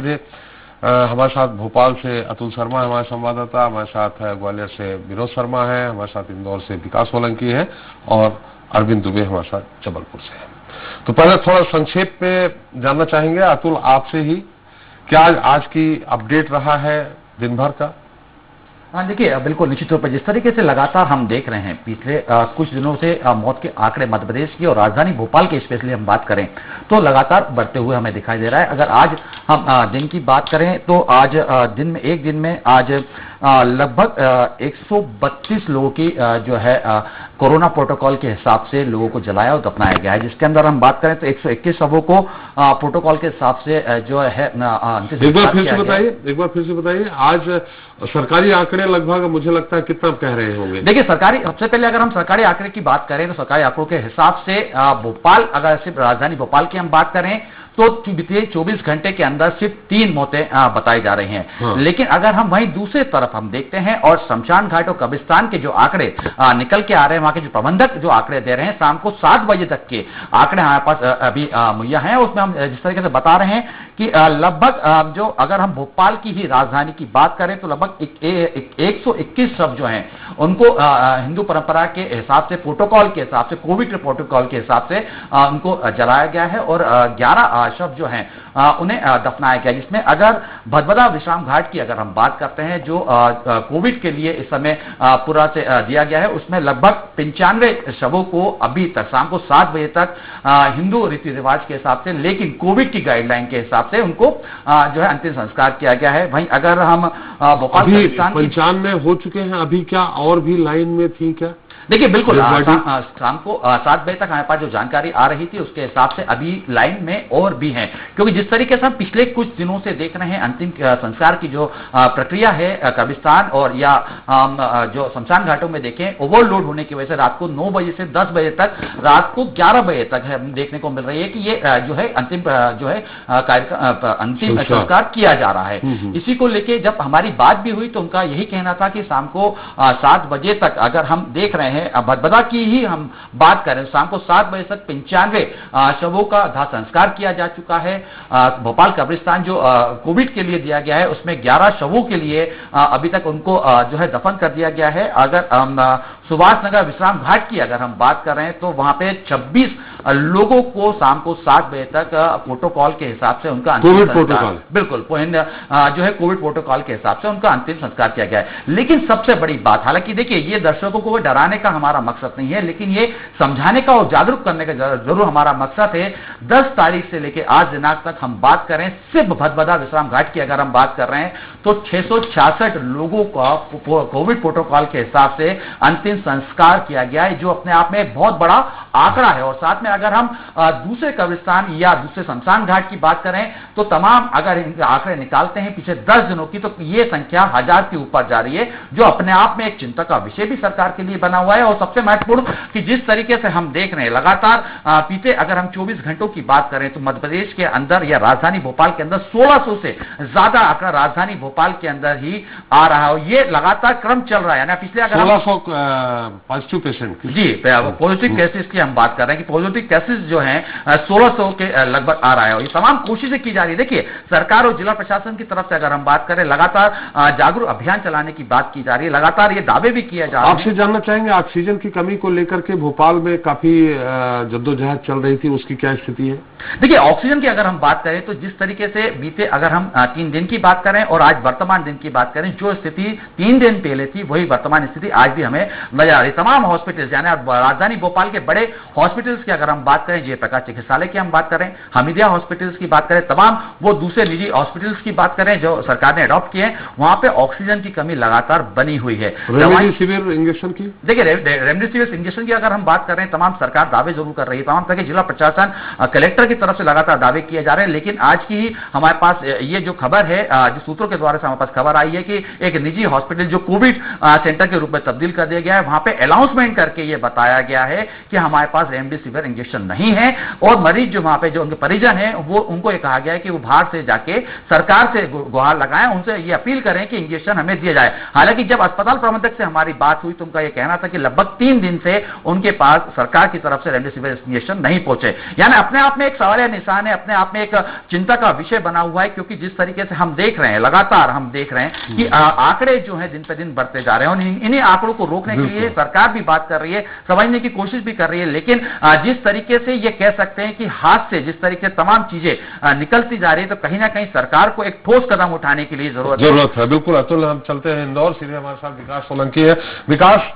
सीधे हमारे साथ भोपाल से अतुल शर्मा है हमारे संवाददाता, हमारे साथ है ग्वालियर से विनोद शर्मा है, हमारे साथ इंदौर से विकास सोलंकी है और अरविंद दुबे हमारे साथ जबलपुर से है। तो पहले थोड़ा संक्षेप में जानना चाहेंगे अतुल आपसे ही, क्या आज की अपडेट रहा है दिन भर का? हाँ देखिए, बिल्कुल निश्चित तौर पर जिस तरीके से लगातार हम देख रहे हैं पिछले कुछ दिनों से मौत के आंकड़े मध्य प्रदेश की और राजधानी भोपाल की स्पेशली हम बात करें तो लगातार बढ़ते हुए हमें दिखाई दे रहा है। अगर आज हम दिन की बात करें तो आज एक दिन में आज लगभग 132 लोगों की जो है कोरोना प्रोटोकॉल के हिसाब से लोगों को जलाया और दफनाया गया है, जिसके अंदर हम बात करें तो 121 शवों को प्रोटोकॉल के हिसाब से जो है एक बार फिर से बताइए आज सरकारी आंकड़े लगभग मुझे लगता है कितना कह रहे होंगे? देखिए सरकारी, सबसे पहले अगर हम सरकारी आंकड़े की बात करें तो सरकारी आंकड़ों के हिसाब से भोपाल, अगर सिर्फ राजधानी भोपाल की हम बात करें तो बीते 24 घंटे के अंदर सिर्फ 3 मौतें बताई जा रही हैं। हाँ। लेकिन अगर हम वहीं दूसरे तरफ हम देखते हैं और शमशान घाट और कब्रिस्तान के जो आंकड़े निकल के आ रहे हैं, वहां के जो प्रबंधक जो आंकड़े दे रहे हैं शाम को 7 बजे तक के आंकड़े हमारे पास अभी मुहैया हैं, उसमें हम जिस तरीके से बता रहे हैं कि लगभग जो अगर हम भोपाल की ही राजधानी की बात करें तो लगभग 121 शव जो हैं उनको हिंदू परंपरा के हिसाब से, प्रोटोकॉल के हिसाब से, कोविड प्रोटोकॉल के हिसाब से उनको जलाया गया है और 11 शव जो हैं उन्हें दफनाया गया, जिसमें अगर भदभदा विश्राम घाट की अगर हम बात करते हैं जो कोविड के लिए इस समय पूरा से दिया गया है, उसमें लगभग 95 शवों को अभी तक शाम को 7 बजे तक हिंदू रीति रिवाज के हिसाब से, लेकिन कोविड की गाइडलाइन के हिसाब से उनको जो है अंतिम संस्कार किया गया है। वहीं अगर हम भोपाल 95 हो चुके हैं, अभी क्या और भी लाइन में थी क्या? देखिए बिल्कुल शाम को 7 बजे तक हमारे पास जो जानकारी आ रही थी उसके हिसाब से अभी लाइन में और भी हैं, क्योंकि जिस तरीके से हम पिछले कुछ दिनों से देख रहे हैं अंतिम संस्कार की जो प्रक्रिया है कब्रिस्तान और या जो शमशान घाटों में देखें, ओवरलोड होने की वजह से रात को 9 बजे से 10 बजे तक, रात को 11 बजे तक है देखने को मिल रही है कि ये जो है अंतिम जो है अंतिम संस्कार किया जा रहा है। इसी को लेके जब हमारी बात भी हुई तो उनका यही कहना था कि शाम को 7 बजे तक अगर हम देख रहे हैं, भदभदा की ही हम बात करें, शाम को 7 बजे तक 95 शवों का दाह संस्कार किया जा चुका है। भोपाल कब्रिस्तान जो कोविड के लिए दिया गया है उसमें 11 शवों के लिए अभी तक उनको जो है दफन कर दिया गया है। अगर सुभाष नगर विश्राम घाट की अगर हम बात कर रहे हैं तो वहां पे 26 लोगों को शाम को 7 बजे तक प्रोटोकॉल के हिसाब से उनका अंतिम संस्कार, बिल्कुल जो है कोविड प्रोटोकॉल के हिसाब से उनका अंतिम संस्कार किया गया है। लेकिन सबसे बड़ी बात, हालांकि देखिए ये दर्शकों को डराने का हमारा मकसद नहीं है, लेकिन ये समझाने का और जागरूक करने का जरूर हमारा मकसद है। 10 तारीख से लेकर आज दिनांक तक हम बात करें सिर्फ भदभदा विश्राम घाट की अगर हम बात कर रहे हैं तो 666 लोगों का कोविड प्रोटोकॉल के हिसाब से अंतिम संस्कार किया गया है, जो अपने आप में एक बहुत बड़ा आंकड़ा है। और साथ में अगर हम दूसरे कब्रिस्तान या दूसरे शमशान घाट की बात करें तो तमाम अगर आंकड़े निकालते हैं पिछले 10 दिनों की तो ये संख्या 1000 के ऊपर जा रही है, जो अपने आप में एक चिंता का विषय भी सरकार के लिए बना हुआ है। और सबसे महत्वपूर्ण कि जिस तरीके से हम देख रहे हैं लगातार बीते अगर हम 24 घंटों की बात करें तो मध्य प्रदेश के अंदर या राजधानी भोपाल के अंदर 1600 से ज्यादा आंकड़ा राजधानी भोपाल के अंदर ही आ रहा है और ये लगातार क्रम चल रहा है ना। पिछले अगर 1600 पॉजिटिव पेशेंट जी पॉजिटिव केसेस की हम बात कर रहे हैं कि पॉजिटिव केसेस जो हैं 1600 के लगभग आ रहा है और ये तमाम कोशिशें की जा रही है। देखिए सरकार और जिला प्रशासन की तरफ से अगर हम बात करें लगातार जागरूक अभियान चलाने की बात की जा रही है, लगातार ये दावे भी किए जा रहे हैं। आपसे जानना चाहेंगे ऑक्सीजन की कमी को लेकर के भोपाल में काफी जद्दोजहद चल रही थी, उसकी क्या स्थिति है? देखिए ऑक्सीजन की अगर हम बात करें तो जिस तरीके से बीते अगर हम 3 दिन की बात करें और आज वर्तमान दिन की बात करें, जो स्थिति 3 दिन पहले थी वही वर्तमान स्थिति आज भी हमें नजर आ रही। तमाम हॉस्पिटल्स यानी राजधानी भोपाल के बड़े हॉस्पिटल्स की अगर हम बात करें, जयप्रकाश चिकित्सालय की हम बात करें, हमीदिया हॉस्पिटल्स की बात करें, तमाम वो दूसरे निजी हॉस्पिटल्स की बात करें जो सरकार ने अडॉप्ट किए हैं, वहां पे ऑक्सीजन की कमी लगातार बनी हुई है। रेमडेसिविर इंजेक्शन की देखिए रेमडेसिविर इंजेक्शन की अगर हम बात करें, तमाम सरकार दावे जरूर कर रही है, तमाम तरह के जिला प्रशासन कलेक्टर की तरफ से लगातार दावे किए जा रहे हैं, लेकिन आज की ही हमारे पास ये जो खबर है जो सूत्रों के द्वारा हमारे हमारे पास खबर आई है कि एक निजी हॉस्पिटल जो कोविड सेंटर के रूप में तब्दील कर दिया गया है, वहां पे अनाउंसमेंट करके ये बताया गया है कि हमारे पास रेमडेसिविर इंजेक्शन नहीं है, और मरीज जो वहां पे जो उनके परिजन हैं वो उनको ये कहा गया है कि वो बाहर से जाके सरकार से गुहार लगाएं, उनसे ये अपील करें कि इंजेक्शन हमें दिया जाए। हालांकि जब अस्पताल प्रबंधक से हमारी बात हुई तो उनका यह कहना था कि लगभग 3 दिन से उनके पास सरकार की तरफ से रेमडेसिविर इंजेक्शन नहीं पहुंचे। यानी अपने आप में एक सवाल या निशान है, अपने आप में एक चिंता का विषय बना हुआ है, क्योंकि जिस तरीके से हम देख रहे हैं, लगातार हम देख रहे हैं कि आंकड़े जो है दिन पे दिन बढ़ते जा रहे हैं, और इन्हीं आंकड़ों को रोकने के लिए सरकार भी बात कर रही है, समझने की कोशिश भी कर रही है, लेकिन जिस तरीके से ये कह सकते हैं कि हाथ से जिस तरीके से तमाम चीजें निकलती जा रही है, तो कहीं ना कहीं सरकार को एक ठोस कदम उठाने के लिए जरूरत है। बिल्कुल अतुल, हम चलते हैं इंदौर, सीधे हमारे साथ विकास सोलंकी है। विकास,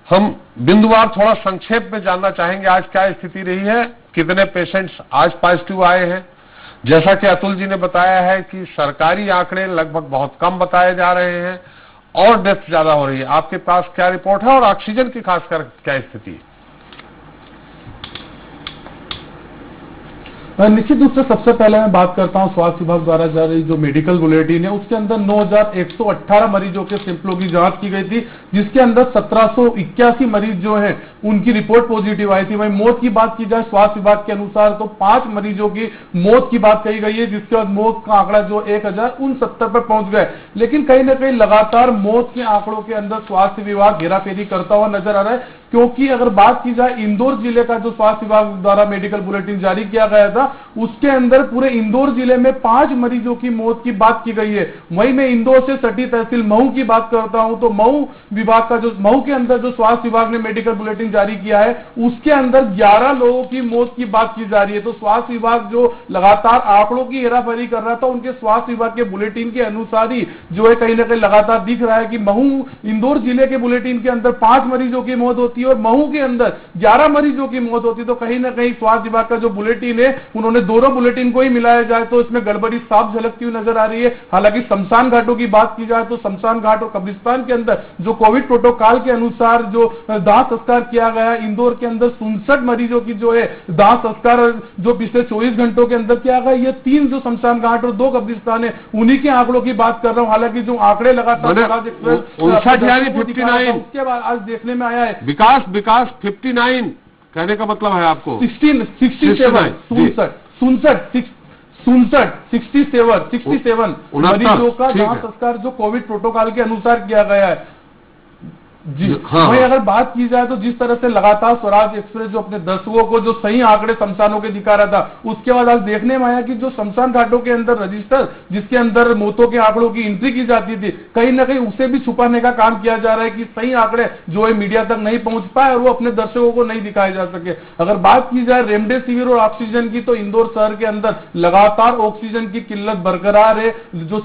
हम बिंदुवार थोड़ा संक्षेप में जानना चाहेंगे, आज क्या स्थिति रही है, कितने पेशेंट्स आज पॉजिटिव आए हैं? जैसा कि अतुल जी ने बताया है कि सरकारी आंकड़े लगभग बहुत कम बताए जा रहे हैं और डेथ ज्यादा हो रही है, आपके पास क्या रिपोर्ट है और ऑक्सीजन की खासकर क्या स्थिति है? निश्चित रूप से सबसे पहले मैं बात करता हूं स्वास्थ्य विभाग द्वारा जारी जो मेडिकल बुलेटिन है, उसके अंदर 9,118 मरीजों के सैंपलों की जांच की गई थी, जिसके अंदर 1781 मरीज जो हैं उनकी रिपोर्ट पॉजिटिव आई थी। वहीं मौत की बात की जाए स्वास्थ्य विभाग के अनुसार तो 5 मरीजों की मौत की बात कही गई है, जिसके बाद मौत का आंकड़ा जो 1069 पर पहुंच गए। लेकिन कहीं ना कहीं लगातार मौत के आंकड़ों के अंदर स्वास्थ्य विभाग हेराफेरी करता हुआ नजर आ रहा है, क्योंकि अगर बात की जाए इंदौर जिले का जो स्वास्थ्य विभाग द्वारा मेडिकल बुलेटिन जारी किया गया था, उसके अंदर पूरे इंदौर जिले में 5 मरीजों की मौत की बात की गई है। वहीं मैं इंदौर से सटी तहसील महू की बात करता हूं तो महू विभाग का जो महू के अंदर जो स्वास्थ्य विभाग ने मेडिकल बुलेटिन जारी किया है, उसके अंदर 11 लोगों की मौत की बात की जा रही है। तो स्वास्थ्य विभाग जो लगातार आंकड़ों की हेराफेरी कर रहा था, उनके स्वास्थ्य विभाग के बुलेटिन के अनुसार ही जो है कहीं ना कहीं लगातार दिख रहा है कि महू इंदौर जिले के बुलेटिन के अंदर 5 मरीजों की मौत होती है और महू के अंदर 11 मरीजों की मौत होती है। तो कहीं ना कहीं स्वास्थ्य विभाग का जो बुलेटिन है, उन्होंने दोनों बुलेटिन को ही मिलाया जाए तो इसमें गड़बड़ी साफ झलकती हुई नजर आ रही है। हालांकि शमशान घाटों की बात की जाए तो शमशान घाट और कब्रिस्तान के अंदर जो कोविड प्रोटोकॉल के अनुसार जो दाह संस्कार किया गया है, इंदौर के अंदर 67 मरीजों की जो है दाह संस्कार जो पिछले 24 घंटों के अंदर किया गया। ये 3 जो शमशान घाट और 2 कब्रिस्तान है, उन्हीं के आंकड़ों की बात कर रहा हूं। हालांकि जो आंकड़े लगातार 59 उसके बाद आज देखने में आया है विकास 59 कहने का मतलब है आपको 67 मरीजों का दाह संस्कार जो कोविड प्रोटोकॉल के अनुसार किया गया है जी। हाँ। वहीं अगर बात की जाए तो जिस तरह से लगातार स्वराज एक्सप्रेस जो अपने दर्शकों को जो सही आंकड़े शमशानों के दिखा रहा था, उसके बाद आज देखने में आया कि जो शमशान घाटों के अंदर रजिस्टर जिसके अंदर मौतों के आंकड़ों की एंट्री की जाती थी, कहीं ना कहीं उसे भी छुपाने का काम किया जा रहा है कि सही आंकड़े जो है मीडिया तक नहीं पहुंच पाए और वो अपने दर्शकों को नहीं दिखाए जा सके। अगर बात की जाए रेमडेसिविर और ऑक्सीजन की, तो इंदौर शहर के अंदर लगातार ऑक्सीजन की किल्लत बरकरार है। जो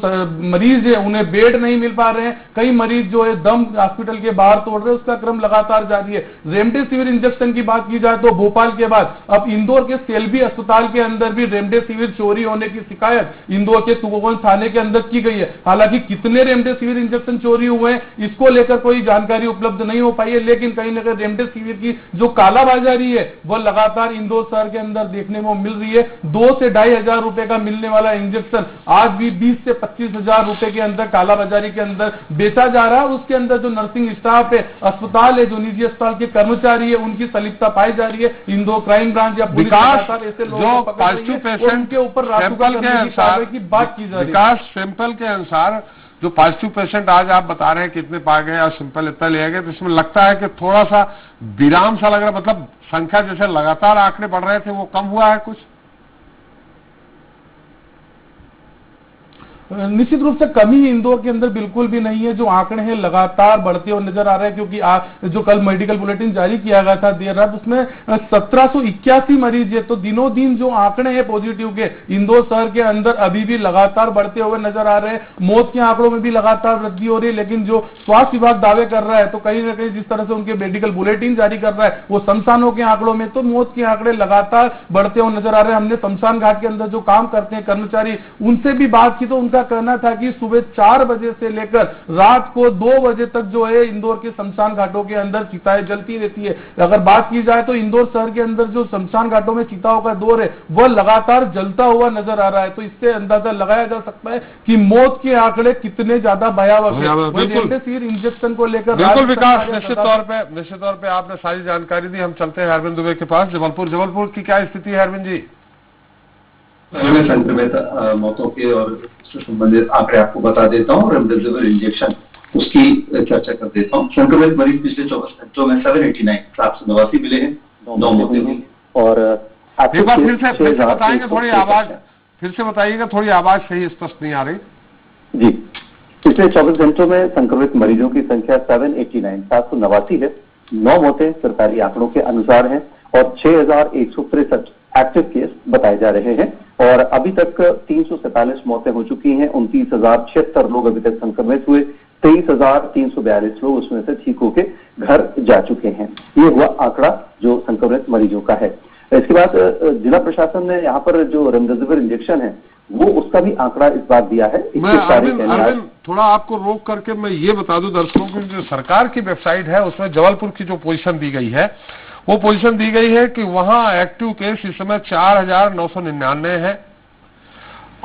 मरीज है उन्हें बेड नहीं मिल पा रहे हैं, कई मरीज जो है दम हॉस्पिटल के बाहर तोड़ रहे, उसका क्रम लगातार जारी है। रेमडेसिविर इंजेक्शन की बात की जाए तो भोपाल के बाद अब इंदौर के सेल्बी अस्पताल के अंदर भी रेमडेसिविर चोरी होने की शिकायत इंदौर के तुगोगंज थाने के अंदर की गई है। हालांकि कितने रेमडेसिविर इंजेक्शन चोरी हुए हैं इसको लेकर कोई जानकारी उपलब्ध नहीं हो पाई है, लेकिन कहीं ना कहीं रेमडेसिविर की जो कालाबाजारी है वह लगातार इंदौर शहर के अंदर देखने को मिल रही है। 2 से 2,500 रुपए का मिलने वाला इंजेक्शन आज भी 20 से 25,000 रुपए के अंदर कालाबाजारी के अंदर बेचा जा रहा है। उसके अंदर जो नर्सिंग स्टाफ है, अस्पताल है, जो निजी अस्पताल के कर्मचारी है, उनकी सलिप्तता पाई जा रही है। इंदौर क्राइम ब्रांच या पुलिस ऐसे लोगों को पॉजिटिव पेशेंट के ऊपर सैंपल के अनुसार की बात की जा रही है। विकास, सैंपल के अनुसार जो पॉजिटिव पेशेंट आज आप बता रहे हैं कितने पा गए और सैंपल इतना लिया गया, तो इसमें लगता है कि थोड़ा सा विराम सा लग रहा है, मतलब संख्या जैसे लगातार आंकड़े बढ़ रहे थे वो कम हुआ है कुछ? निश्चित रूप से कमी इंदौर के अंदर बिल्कुल भी नहीं है। जो आंकड़े हैं लगातार बढ़ते हुए नजर आ रहे हैं, क्योंकि जो कल मेडिकल बुलेटिन जारी किया गया था देर रात, उसमें 1781 मरीज है। तो दिनों दिन जो आंकड़े हैं पॉजिटिव के इंदौर शहर के अंदर अभी भी लगातार बढ़ते हुए नजर आ रहे हैं। मौत के आंकड़ों में भी लगातार वृद्धि हो रही है, लेकिन जो स्वास्थ्य विभाग दावे कर रहा है तो कहीं ना कहीं जिस तरह से उनके मेडिकल बुलेटिन जारी कर रहा है वो शमशानों के आंकड़ों में तो मौत के आंकड़े लगातार बढ़ते हुए नजर आ रहे हैं। हमने शमशान घाट के अंदर जो काम करते हैं कर्मचारी, उनसे भी बात की तो उनका मेरा कहना था कि सुबह 4 बजे से लेकर रात को 2 बजे तक जो है इंदौर के शमशान घाटों के अंदर चिताएं जलती रहती है। अगर बात की जाए तो इंदौर शहर के अंदर जो शमशान घाटों में चिताओं का दौर है वह लगातार जलता हुआ नजर आ रहा है। तो इससे अंदाजा लगाया जा सकता है कि मौत के आंकड़े कितने ज्यादा भयावह हैं। रेमडेसिविर इंजेक्शन को लेकर बिल्कुल विकास, निश्चित तौर पे आपने सारी जानकारी दी। हम चलते हैं अरविंद दुबे के पास, जबलपुर की क्या स्थिति है अरविंद जी? संक्रमित मौतों के और उससे संबंधित आंकड़े आपको बता देता हूँ। रेमडेसिविर इंजेक्शन उसकी चर्चा कर देता हूँ। संक्रमित मरीज पिछले 24 घंटों में 789 मिले हैं, 9 मौतें हुई। और एक बार फिर से बताएंगे, थोड़ी आवाज फिर से बताइएगा, थोड़ी आवाज सही स्पष्ट नहीं आ रही जी। पिछले 24 घंटों में संक्रमित मरीजों की संख्या 789 है। 9 मौतें सरकारी आंकड़ों के अनुसार हैं और 6163 एक्टिव केस बताए जा रहे हैं। और अभी तक 347 मौतें हो चुकी हैं। 29,076 लोग अभी तक संक्रमित हुए। 23,342 लोग उसमें से ठीक होके घर जा चुके हैं। ये हुआ आंकड़ा जो संक्रमित मरीजों का है। इसके बाद जिला प्रशासन ने यहाँ पर जो रेमडेसिविर इंजेक्शन है वो उसका भी आंकड़ा इस बार दिया है। अरविंद थोड़ा आपको रोक करके मैं ये बता दूं दर्शकों को, जो सरकार की वेबसाइट है उसमें जबलपुर की जो पोजीशन दी गई है वो पोजीशन दी गई है कि वहां एक्टिव केस इस समय 4,999 है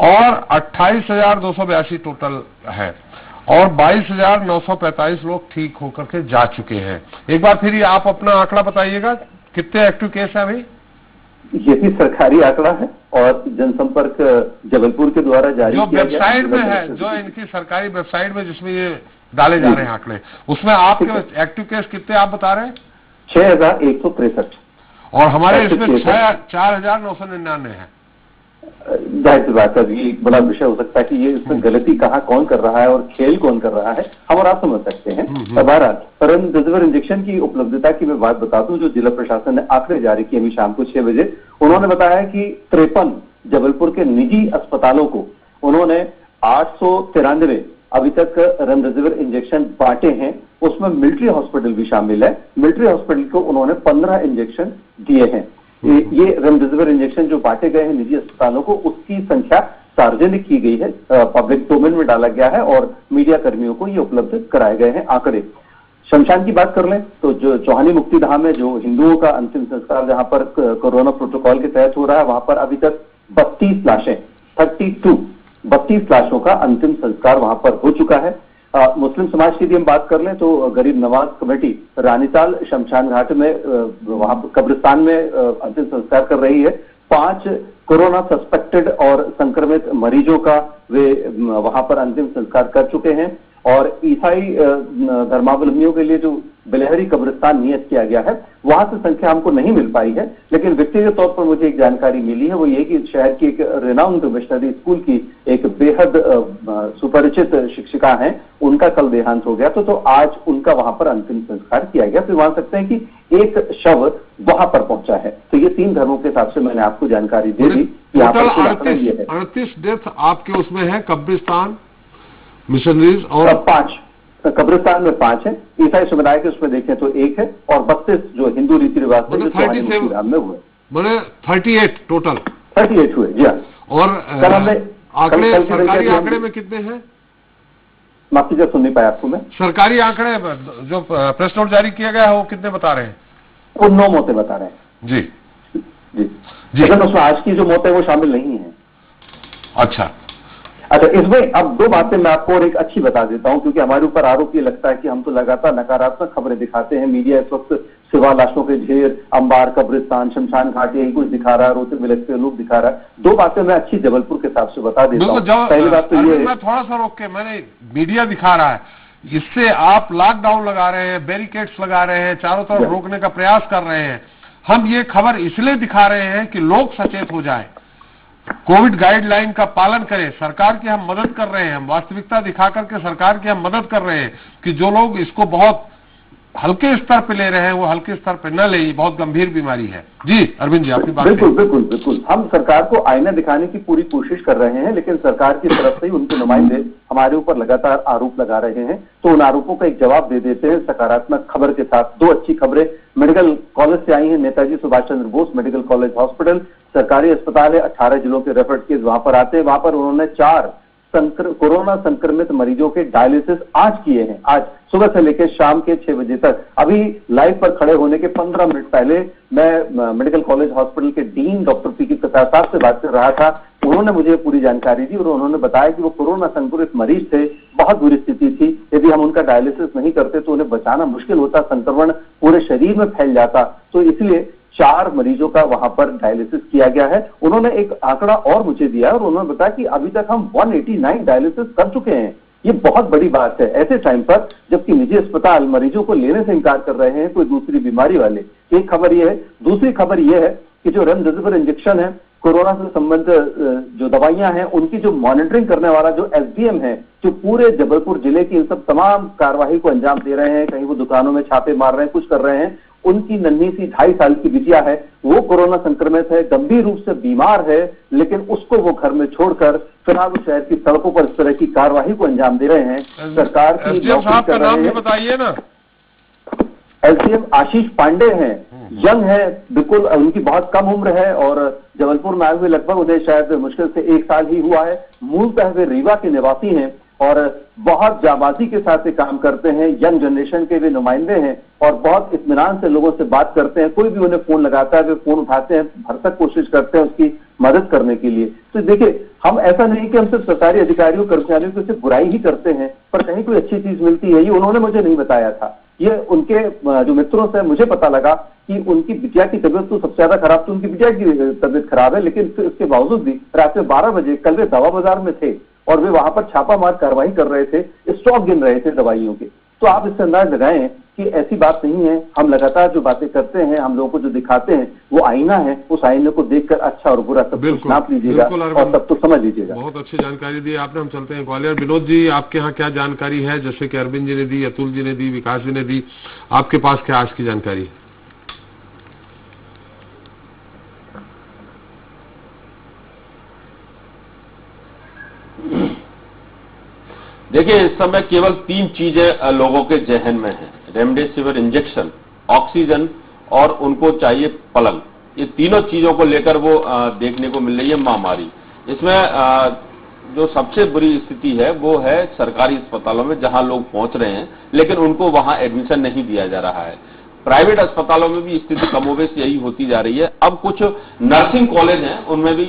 और 28,282 टोटल है और 22,945 लोग ठीक होकर के जा चुके हैं। एक बार फिर आप अपना आंकड़ा बताइएगा, कितने एक्टिव केस है अभी? ये भी सरकारी आंकड़ा है और जनसंपर्क जबलपुर के द्वारा जारी जो वेबसाइट में है, जो इनकी सरकारी वेबसाइट में जिसमें ये डाले जा रहे हैं आंकड़े, उसमें आपके एक्टिव केस कितने आप बता रहे हैं? 6,163 और हमारे इसमें 4,999 है। जाहिर सी बात है, ये एक बड़ा विषय हो सकता है कि ये इसमें गलती कहाँ कौन कर रहा है और खेल कौन कर रहा है, हम और आप समझ सकते हैं। बहरहाल रेमडेसिविर इंजेक्शन की उपलब्धता की मैं बात बता दूं, जो जिला प्रशासन ने आंकड़े जारी किए अभी शाम को 6 बजे, उन्होंने बताया कि 53 जबलपुर के निजी अस्पतालों को उन्होंने 893 अभी तक रेमडेसिविर इंजेक्शन बांटे हैं। उसमें मिलिट्री हॉस्पिटल भी शामिल है। मिलिट्री हॉस्पिटल को उन्होंने 15 इंजेक्शन दिए हैं। ये रेमडेसिविर इंजेक्शन जो बांटे गए हैं निजी अस्पतालों को, उसकी संख्या सार्वजनिक की गई है, पब्लिक डोमेन में डाला गया है और मीडिया कर्मियों को ये उपलब्ध कराए गए हैं आंकड़े। शमशान की बात कर लें तो जो चौहानी मुक्ति धाम में जो हिंदुओं का अंतिम संस्कार जहां पर कोरोना प्रोटोकॉल के तहत हो रहा है, वहां पर अभी तक 32 लाशों का अंतिम संस्कार वहां पर हो चुका है। मुस्लिम समाज की भी हम बात कर लें तो गरीब नवाज कमेटी रानीताल शमशान घाट में वहां कब्रिस्तान में अंतिम संस्कार कर रही है। 5 कोरोना सस्पेक्टेड और संक्रमित मरीजों का वे वहां पर अंतिम संस्कार कर चुके हैं। और ईसाई धर्मावलंबियों के लिए जो बिलहरी कब्रिस्तान नियत किया गया है वहां से संख्या हमको नहीं मिल पाई है, लेकिन व्यक्तिगत तौर पर मुझे एक जानकारी मिली है, वो ये कि शहर की एक रेनाउंड मिशनरी स्कूल की एक बेहद सुपरिचित शिक्षिका हैं, उनका कल देहांत हो गया तो आज उनका वहां पर अंतिम संस्कार किया गया। तो मान सकते हैं कि एक शव वहां पर पहुंचा है। तो ये 3 धर्मों के हिसाब से मैंने आपको जानकारी दे दी। 38 डेथ आपके उसमें है, कब्रिस्तान मिशनरीज और 5 कब्रिस्तान में 5 है। ईसाई समुदाय के उसमें देखें तो 1 है और 32 जो हिंदू रीति रिवाज से में हुए, मैंने 38 टोटल 38 हुए जी हाँ। और आंकड़े सरकारी आंकड़े में कितने हैं? माफ कीजिए, सुन नहीं पाया आपको मैं। सरकारी आंकड़े जो प्रेस नोट जारी किया गया है वो कितने बता रहे हैं? वो 9 मौतें बता रहे हैं जी जी जी। लेकिन उसमें आज की जो मौतें वो शामिल नहीं है। अच्छा, इसमें अब 2 बातें मैं आपको और एक अच्छी बता देता हूं, क्योंकि हमारे ऊपर आरोप ये लगता है कि हम तो लगातार नकारात्मक खबरें दिखाते हैं। मीडिया इस वक्त सिवा लाशों के ढेर, अंबार, कब्रिस्तान, शमशान घाट यही कुछ दिखा रहा है, रोते बिलखते लोग दिखा रहा है। 2 बातें मैं अच्छी जबलपुर के हिसाब से बता देता हूँ। पहली बात तो ये, मैं थोड़ा सा रोक के, मैंने मीडिया दिखा रहा है, इससे आप लॉकडाउन लगा रहे हैं, बैरिकेड्स लगा रहे हैं, चारों तरफ रोकने का प्रयास कर रहे हैं। हम ये खबर इसलिए दिखा रहे हैं कि लोग सचेत हो जाए, कोविड गाइडलाइन का पालन करें। सरकार की हम मदद कर रहे हैं, हम वास्तविकता दिखा करके सरकार की हम मदद कर रहे हैं कि जो लोग इसको बहुत हल्के स्तर पे ले रहे हैं वो हल्के स्तर पे न ले, ये बहुत गंभीर बीमारी है। जी अरविंद जी, आपकी बात। बिल्कुल हम सरकार को आईना दिखाने की पूरी कोशिश कर रहे हैं, लेकिन सरकार की तरफ से ही उनके नुमाइंदे हमारे ऊपर लगातार आरोप लगा रहे हैं। तो उन आरोपों का एक जवाब दे देते हैं सकारात्मक खबर के साथ। 2 अच्छी खबरें मेडिकल कॉलेज से आई हैं। Netaji Subhash Chandra Bose medical college hospital सरकारी अस्पताल है, 18 जिलों के रेफर्ड केस वहां पर आते हैं। वहां पर उन्होंने 4 कोरोना संक्रमित मरीजों के डायलिसिस आज किए हैं, आज सुबह से लेकर शाम के 6 बजे तक। अभी लाइव पर खड़े होने के 15 मिनट पहले मैं मेडिकल कॉलेज हॉस्पिटल के डीन डॉक्टर पी के कतार साहब से बात कर रहा था। उन्होंने मुझे पूरी जानकारी दी और उन्होंने बताया कि वो कोरोना संक्रमित मरीज थे, बहुत बुरी स्थिति थी, यदि हम उनका डायलिसिस नहीं करते तो उन्हें बचाना मुश्किल होता, संक्रमण पूरे शरीर में फैल जाता। तो इसलिए 4 मरीजों का वहां पर डायलिसिस किया गया है। उन्होंने एक आंकड़ा और मुझे दिया और उन्होंने बताया कि अभी तक हम 189 डायलिसिस कर चुके हैं। ये बहुत बड़ी बात है ऐसे टाइम पर, जबकि निजी अस्पताल मरीजों को लेने से इनकार कर रहे हैं कोई दूसरी बीमारी वाले। एक खबर ये है। दूसरी खबर ये है कि जो रेमडेसिविर इंजेक्शन है, कोरोना से संबंधित जो दवाइयां हैं, उनकी जो मॉनिटरिंग करने वाला जो एसडीएम है, जो पूरे जबलपुर जिले की इन सब तमाम कार्रवाई को अंजाम दे रहे हैं, कहीं वो दुकानों में छापे मार रहे हैं, कुछ कर रहे हैं, उनकी नन्ही सी 2.5 साल की बिटिया है, वो कोरोना संक्रमित है, गंभीर रूप से बीमार है, लेकिन उसको वो घर में छोड़कर फिलहाल वो शहर की सड़कों पर इस तरह की कार्रवाई को अंजाम दे रहे हैं। सरकार की एसडीएम साहब का नाम भी बताइए ना। एसडीएम आशीष पांडे हैं, यंग है बिल्कुल, उनकी बहुत कम उम्र है और जबलपुर में आए हुए लगभग उन्हें शायद मुश्किल से 1 साल ही हुआ है। मूलतः वे रीवा के निवासी हैं और बहुत जाबाजी के साथ काम करते हैं। यंग जनरेशन के वे नुमाइंदे हैं और बहुत इत्मीनान से लोगों से बात करते हैं। कोई भी उन्हें फोन लगाता है, वे फोन उठाते हैं, भरसक कोशिश करते हैं उसकी मदद करने के लिए। तो देखिए, हम ऐसा नहीं कि हम सिर्फ सरकारी अधिकारियों कर्मचारियों की सिर्फ बुराई ही करते हैं, पर कहीं कोई अच्छी चीज मिलती है, ये उन्होंने मुझे नहीं बताया था। ये उनके जो मित्रों से मुझे पता लगा कि उनकी बिटिया की तबीयत तो सबसे ज्यादा खराब, तो उनकी बिटिया की तबीयत खराब है, लेकिन फिर उसके बावजूद भी रात में 12 बजे कल वे दवा बाजार में थे और वे वहां पर छापामार कार्रवाई कर रहे थे, स्टॉक गिन रहे थे दवाइयों के। तो आप इससे अंदाज लगाएं कि ऐसी बात नहीं है। हम लगातार जो बातें करते हैं, हम लोगों को जो दिखाते हैं, वो आईना है। उस आईने को देखकर अच्छा और बुरा सब कुछ नाप लीजिएगा और सब तो समझ लीजिएगा। बहुत अच्छी जानकारी दी आपने। हम चलते हैं ग्वालियर। विनोद जी, आपके यहाँ क्या जानकारी है? जैसे कि अरविंद जी ने दी, अतुल जी ने दी, विकास जी ने दी, आपके पास क्या आज की जानकारी है? देखिए, इस समय केवल 3 चीजें लोगों के जहन में हैं। रेमडेसिविर इंजेक्शन, ऑक्सीजन और उनको चाहिए पलंग। ये तीनों चीजों को लेकर वो देखने को मिल रही है महामारी। इसमें जो सबसे बुरी स्थिति है वो है सरकारी अस्पतालों में, जहां लोग पहुंच रहे हैं लेकिन उनको वहां एडमिशन नहीं दिया जा रहा है। प्राइवेट अस्पतालों में भी स्थिति कमोबेश यही होती जा रही है। अब कुछ नर्सिंग कॉलेज हैं, उनमें भी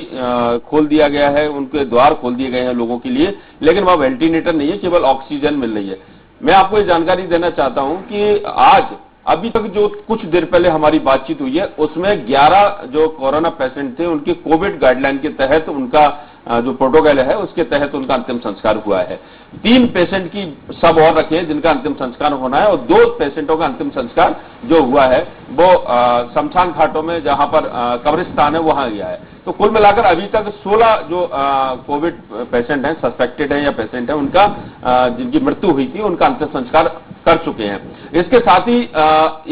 खोल दिया गया है, उनके द्वार खोल दिए गए हैं लोगों के लिए, लेकिन वहां वेंटिलेटर नहीं है, केवल ऑक्सीजन मिल रही है। मैं आपको ये जानकारी देना चाहता हूं कि आज अभी तक जो कुछ देर पहले हमारी बातचीत हुई है, उसमें 11 जो कोरोना पेशेंट थे, उनके कोविड गाइडलाइन के तहत उनका जो प्रोटोकॉल है उसके तहत उनका अंतिम संस्कार हुआ है। 3 पेशेंट की सब और रखे हैं जिनका अंतिम संस्कार होना है और 2 पेशेंटों का अंतिम संस्कार जो हुआ है वो शमशान घाटों में, जहां पर कब्रिस्तान है, वहां गया है। तो कुल मिलाकर अभी तक 16 जो कोविड पेशेंट हैं, सस्पेक्टेड हैं या पेशेंट हैं, उनका जिनकी मृत्यु हुई थी उनका अंतिम संस्कार कर चुके हैं। इसके साथ ही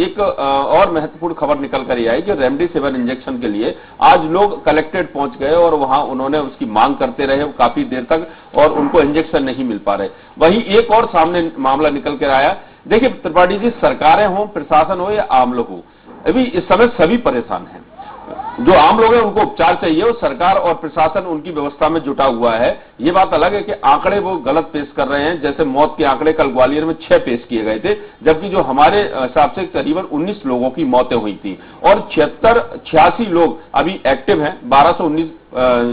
एक और महत्वपूर्ण खबर निकल कर ये आई कि रेमडेसिविर इंजेक्शन के लिए आज लोग कलेक्ट्रेट पहुंच गए और वहां उन्होंने उसकी मांग करते रहे काफी देर तक और उनको इंजेक्शन नहीं मिल पा रहे। वहीं एक और सामने मामला निकल कर आया। देखिए त्रिपाठी जी, सरकारें हो, प्रशासन हो या आम लोग हो, अभी इस समय सभी परेशान हैं। जो आम लोग हैं उनको उपचार चाहिए और सरकार और प्रशासन उनकी व्यवस्था में जुटा हुआ है। ये बात अलग है कि आंकड़े वो गलत पेश कर रहे हैं। जैसे मौत के आंकड़े कल ग्वालियर में 6 पेश किए गए थे, जबकि जो हमारे हिसाब से करीबन 19 लोगों की मौतें हुई थी और 86 लोग अभी एक्टिव हैं। 1219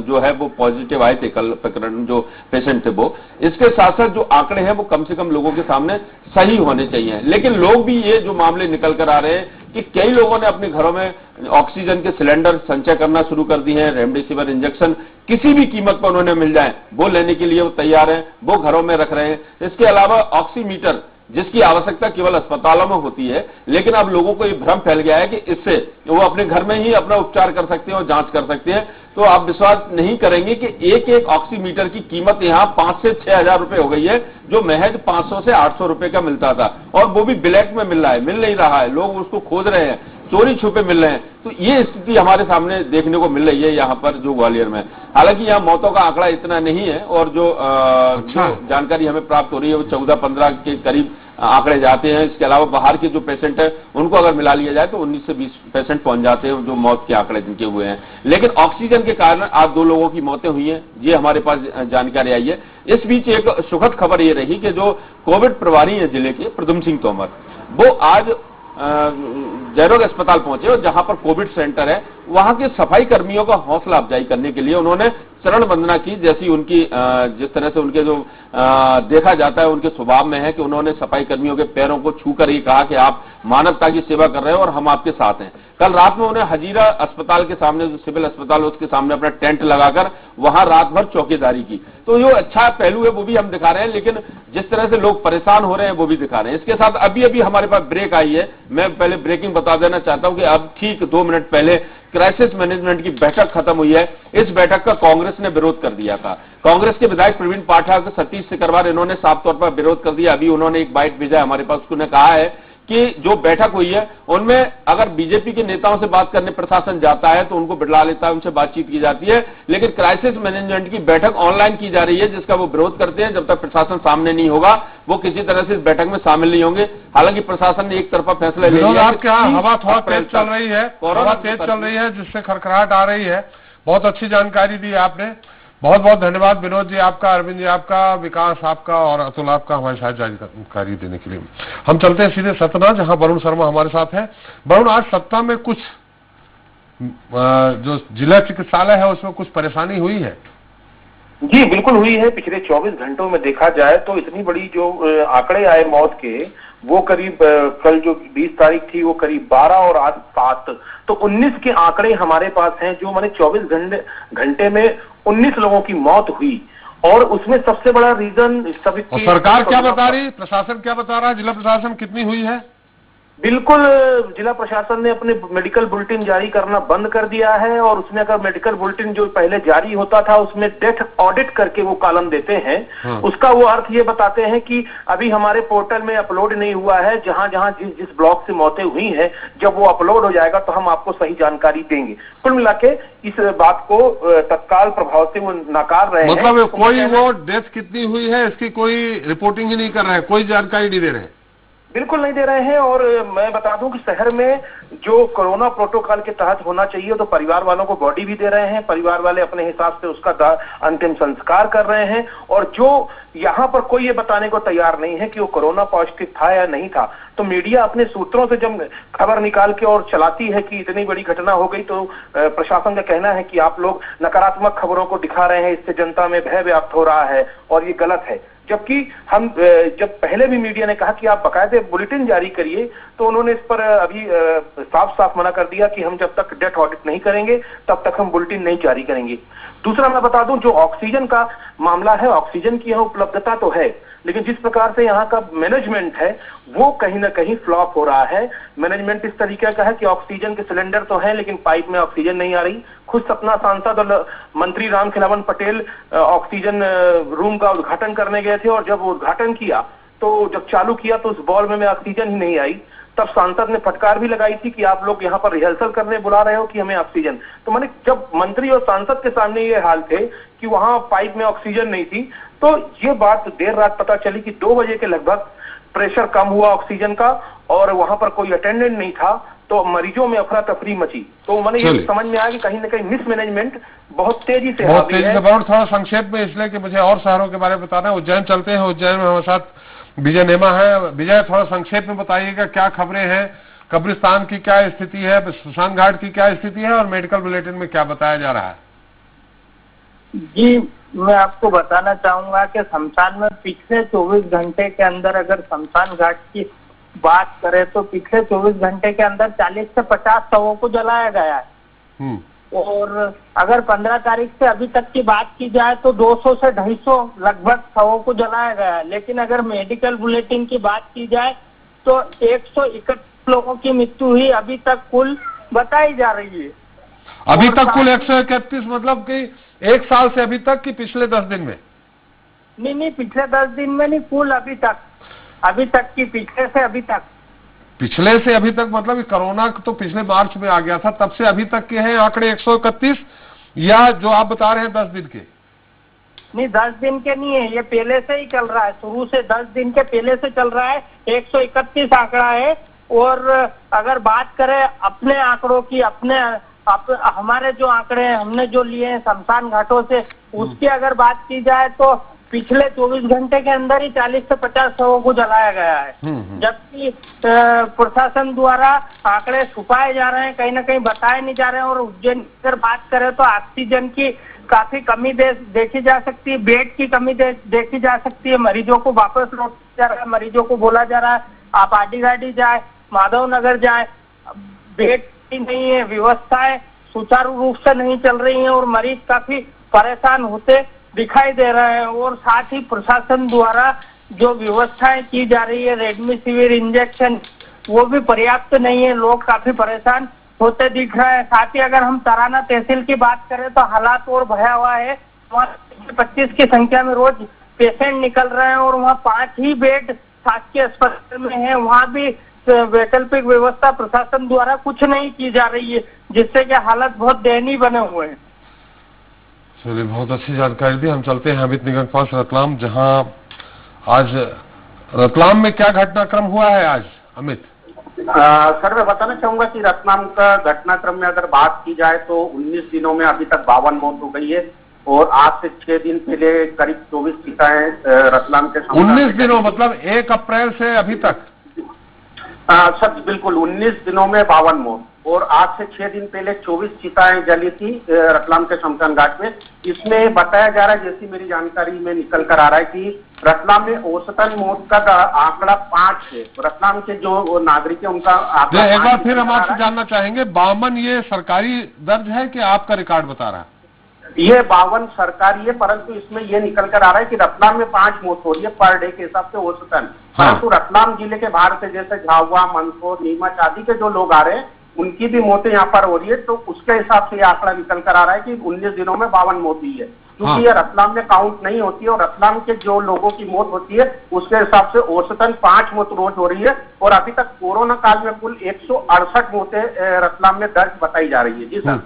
जो है वो पॉजिटिव आए थे कल प्रकरण, जो पेशेंट थे वो। इसके साथ साथ जो आंकड़े हैं वो कम से कम लोगों के सामने सही होने चाहिए। लेकिन लोग भी ये जो मामले निकल कर आ रहे हैं कि कई लोगों ने अपने घरों में ऑक्सीजन के सिलेंडर संचय करना शुरू कर दिए हैं। रेमडेसिविर इंजेक्शन किसी भी कीमत पर उन्हें मिल जाए वो लेने के लिए वो तैयार हैं, वो घरों में रख रहे हैं। इसके अलावा ऑक्सीमीटर, जिसकी आवश्यकता केवल अस्पतालों में होती है, लेकिन अब लोगों को ये भ्रम फैल गया है कि इससे वो अपने घर में ही अपना उपचार कर सकते हैं और जांच कर सकते हैं। तो आप विश्वास नहीं करेंगे कि एक ऑक्सीमीटर की कीमत यहाँ 5 से 6 हजार रुपए हो गई है, जो महज 500 से 800 रुपए का मिलता था, और वो भी ब्लैक में मिल नहीं रहा है। लोग उसको खोज रहे हैं, चोरी छुपे मिल रहे हैं। तो ये स्थिति हमारे सामने देखने को मिल रही है यहाँ पर जो ग्वालियर में। हालांकि यहाँ मौतों का आंकड़ा इतना नहीं है और जो जानकारी हमें प्राप्त हो रही है वो 14-15 के करीब आंकड़े जाते हैं। इसके अलावा बाहर के जो पेशेंट है उनको अगर मिला लिया जाए तो 19 से 20 पेशेंट पहुंच जाते हैं जो मौत के आंकड़े जिनके हुए हैं। लेकिन ऑक्सीजन के कारण आज 2 लोगों की मौतें हुई हैं, ये हमारे पास जानकारी आई है। इस बीच एक सुखद खबर ये रही कि जो कोविड प्रभारी है जिले के प्रद्युम्न सिंह तोमर, वो आज जयरोग अस्पताल पहुंचे और जहां पर कोविड सेंटर है वहां के सफाई कर्मियों का हौसला अफजाई करने के लिए उन्होंने चरण वंदना की। जैसी उनकी जिस तरह से उनके जो देखा जाता है उनके स्वभाव में है कि उन्होंने सफाई कर्मियों के पैरों को छूकर ही कहा कि आप मानवता की सेवा कर रहे हो और हम आपके साथ हैं। कल रात में उन्हें हजीरा अस्पताल के सामने, जो सिविल अस्पताल है उसके सामने अपना टेंट लगाकर वहां रात भर चौकीदारी की। तो जो अच्छा पहलू है वो भी हम दिखा रहे हैं, लेकिन जिस तरह से लोग परेशान हो रहे हैं वो भी दिखा रहे हैं। इसके साथ अभी अभी हमारे पास ब्रेक आई है। मैं पहले ब्रेकिंग बता देना चाहता हूं कि अब ठीक 2 मिनट पहले क्राइसिस मैनेजमेंट की बैठक खत्म हुई है। इस बैठक का कांग्रेस ने विरोध कर दिया था। कांग्रेस के विधायक प्रवीण पाठक, सतीश सिकरवार, इन्होंने साफ तौर पर विरोध कर दिया। अभी उन्होंने एक बाइट भेजा है हमारे पास, उसने कहा है कि जो बैठक हुई है उनमें अगर बीजेपी के नेताओं से बात करने प्रशासन जाता है तो उनको बिठा लेता है, उनसे बातचीत की जाती है, लेकिन क्राइसिस मैनेजमेंट की बैठक ऑनलाइन की जा रही है जिसका वो विरोध करते हैं। जब तक प्रशासन सामने नहीं होगा वो किसी तरह से इस बैठक में शामिल नहीं होंगे। हालांकि प्रशासन ने एक तरफा फैसला ले लिया। आपके यहाँ हवा थोड़ा तेज चल रही है, हवा तेज चल रही है जिससे खड़खड़ाहट आ रही है। बहुत अच्छी जानकारी दी आपने, बहुत बहुत धन्यवाद विनोद जी आपका, अरविंद जी आपका, विकास आपका और अतुल आपका हमारे साथ जानकारी देने के लिए। हम चलते हैं सीधे सतना, जहां वरुण शर्मा हमारे साथ हैं। वरुण, आज सतना में कुछ जो जिला चिकित्सालय है उसमें कुछ परेशानी हुई है? जी बिल्कुल हुई है। पिछले 24 घंटों में देखा जाए तो इतनी बड़ी जो आंकड़े आए मौत के, वो करीब कल जो 20 तारीख थी वो करीब 12 और आज 7, तो 19 के आंकड़े हमारे पास हैं। जो मैंने 24 घंटे में 19 लोगों की मौत हुई और उसमें सबसे बड़ा रीजन सभी। और सरकार क्या बता रही, प्रशासन क्या बता रहा है, जिला प्रशासन कितनी हुई है? बिल्कुल, जिला प्रशासन ने अपने मेडिकल बुलेटिन जारी करना बंद कर दिया है और उसमें अगर मेडिकल बुलेटिन जो पहले जारी होता था उसमें डेथ ऑडिट करके वो कॉलम देते हैं, उसका वो अर्थ ये बताते हैं कि अभी हमारे पोर्टल में अपलोड नहीं हुआ है। जहां जहां जिस ब्लॉक से मौतें हुई हैं, जब वो अपलोड हो जाएगा तो हम आपको सही जानकारी देंगे। कुल मिला के इस बात को तत्काल प्रभाव से वो नकार रहे हैं। मतलब कोई वो डेथ कितनी हुई है इसकी कोई रिपोर्टिंग ही नहीं कर रहे हैं, कोई जानकारी नहीं दे रहे हैं? बिल्कुल नहीं दे रहे हैं। और मैं बता दूं कि शहर में जो कोरोना प्रोटोकॉल के तहत होना चाहिए तो परिवार वालों को बॉडी भी दे रहे हैं, परिवार वाले अपने हिसाब से उसका अंतिम संस्कार कर रहे हैं। और जो यहाँ पर कोई ये बताने को तैयार नहीं है कि वो कोरोना पॉजिटिव था या नहीं था। तो मीडिया अपने सूत्रों से जब खबर निकाल के और चलाती है कि इतनी बड़ी घटना हो गई, तो प्रशासन का कहना है कि आप लोग नकारात्मक खबरों को दिखा रहे हैं, इससे जनता में भय व्याप्त हो रहा है और ये गलत है। जबकि हम जब पहले भी मीडिया ने कहा कि आप बाकायदे बुलेटिन जारी करिए, तो उन्होंने इस पर अभी साफ साफ मना कर दिया कि हम जब तक डेथ ऑडिट नहीं करेंगे तब तक हम बुलेटिन नहीं जारी करेंगे। दूसरा मैं बता दूं, जो ऑक्सीजन का मामला है, ऑक्सीजन की यहाँ उपलब्धता तो है, लेकिन जिस प्रकार से यहाँ का मैनेजमेंट है वो कहीं ना कहीं फ्लॉप हो रहा है। मैनेजमेंट इस तरीके का है कि ऑक्सीजन के सिलेंडर तो हैं लेकिन पाइप में ऑक्सीजन नहीं आ रही। खुद सतना सांसद और मंत्री रामखिलावन पटेल ऑक्सीजन रूम का उद्घाटन करने गए थे और जब उद्घाटन किया तो जब चालू किया तो उस बॉल में ऑक्सीजन ही नहीं आई। तब सांसद ने फटकार भी लगाई थी कि आप लोग यहाँ पर रिहर्सल करने बुला रहे हो कि हमें ऑक्सीजन। तो मैंने जब मंत्री और सांसद के सामने ये हाल थे कि वहां पाइप में ऑक्सीजन नहीं थी, तो ये बात देर रात पता चली कि 2 बजे के लगभग प्रेशर कम हुआ ऑक्सीजन का और वहां पर कोई अटेंडेंट नहीं था, तो मरीजों में अफरा तफरी मची। तो मैंने ये समझ में आया कि कहीं ना कहीं मिसमैनेजमेंट बहुत तेजी से हावी है। थोड़ा संक्षेप में, इसलिए कि मुझे और शहरों के बारे में बताना है। उज्जैन चलते हैं, उज्जैन में हमारे साथ विजय नेमा है। विजय, थोड़ा संक्षेप में बताइएगा क्या खबरें हैं, कब्रिस्तान की क्या स्थिति है, शमशान घाट की क्या स्थिति है और मेडिकल बुलेटिन में क्या बताया जा रहा है? जी, मैं आपको बताना चाहूंगा कि शमशान में पिछले 24 घंटे के अंदर अगर शमशान घाट की बात करें तो पिछले 24 घंटे के अंदर 40 से 50 शवों को जलाया गया है। और अगर 15 तारीख से अभी तक की बात की जाए तो 200 से 250 लगभग शवों को जलाया गया है। लेकिन अगर मेडिकल बुलेटिन की बात की जाए तो 131 लोगों की मृत्यु हुई अभी तक कुल बताई जा रही है। अभी तक कुल 131, मतलब कि 1 साल से अभी तक कि पिछले 10 दिन में? नहीं, पिछले 10 दिन में नहीं, कुल अभी तक की, पिछले से अभी तक। पिछले से अभी तक मतलब कोरोना तो पिछले मार्च में आ गया था, तब से अभी तक के हैं आंकड़े 131 या जो आप बता रहे हैं 10 दिन के? नहीं 10 दिन के नहीं है, ये पहले से ही चल रहा है, शुरू से 10 दिन के पहले से चल रहा है। 131 आंकड़ा है। और अगर बात करें अपने आंकड़ों की, हमारे जो आंकड़े हैं हमने जो लिए हैं शमशान घाटों से, उसकी अगर बात की जाए तो पिछले 24 घंटे के अंदर ही 40 से 50 शवों को जलाया गया है। जबकि प्रशासन द्वारा आंकड़े छुपाए जा रहे हैं, कहीं ना कहीं बताए नहीं जा रहे हैं। और उज्जैन की अगर बात करें तो ऑक्सीजन की काफी कमी देखी जा सकती है, बेड की कमी देखी जा सकती है, मरीजों को वापस लौट जा रहा है, मरीजों को बोला जा रहा है आप आदिगाड़ी जाए, माधव नगर जाए, बेड ही नहीं है, व्यवस्थाएं सुचारू रूप से नहीं चल रही हैं और मरीज काफी परेशान होते दिखाई दे रहे हैं। और साथ ही प्रशासन द्वारा जो व्यवस्थाएं की जा रही है, रेमडेसिविर इंजेक्शन, वो भी पर्याप्त नहीं है, लोग काफी परेशान होते दिख रहे हैं। साथ ही अगर हम तराना तहसील की बात करें तो हालात और भयावह है। वहाँ 25 की संख्या में रोज पेशेंट निकल रहे हैं और वहाँ 5 ही बेड शासकीय अस्पताल में है। वहाँ भी वैकल्पिक व्यवस्था प्रशासन द्वारा कुछ नहीं की जा रही है, जिससे कि हालत बहुत दयनीय बने हुए हैं। चलिए, बहुत अच्छी जानकारी दी। हम चलते हैं अमित निगम के पास रतलाम, जहां आज रतलाम में क्या घटनाक्रम हुआ है आज अमित? सर मैं बताना चाहूंगा कि रतलाम का घटनाक्रम में अगर बात की जाए तो 19 दिनों में अभी तक 52 मौत हो गई है और आज से 6 दिन पहले करीब 24 चिताएं रतलाम के 19 दिनों मतलब 1 अप्रैल से अभी तक? सर बिल्कुल 19 दिनों में 52 मौत और आज से 6 दिन पहले 24 चिताएं जली थी रतलाम के शमशान घाट में। इसमें बताया जा रहा है, जैसी मेरी जानकारी में निकल कर आ रहा है कि रतलाम में औसतन मौत का आंकड़ा 5 है। रतलाम के जो नागरिक है उनका आंकड़ा एक बार फिर हम आपसे जानना चाहेंगे, 52 ये सरकारी दर्ज है कि आपका रिकॉर्ड बता रहा है? ये 52 सरकारी है, परंतु इसमें ये निकल कर आ रहा है कि रतलाम में 5 मौत हो रही है पर डे के हिसाब से औसतन। परंतु रतलाम जिले के बाहर से जैसे झाबुआ, मंदसौर, नीमच आदि के जो लोग आ रहे हैं उनकी भी मौतें यहाँ पर हो रही है, तो उसके हिसाब से ये आंकड़ा निकल कर आ रहा है कि 19 दिनों में 52 मौत हुई है। क्योंकि ये रतलाम में काउंट नहीं होती है और रतलाम के जो लोगों की मौत होती है उसके हिसाब से औसतन 5 मौत रोज हो रही है। और अभी तक कोरोना काल में कुल 168 मौतें रतलाम में दर्ज बताई जा रही है। जी सर।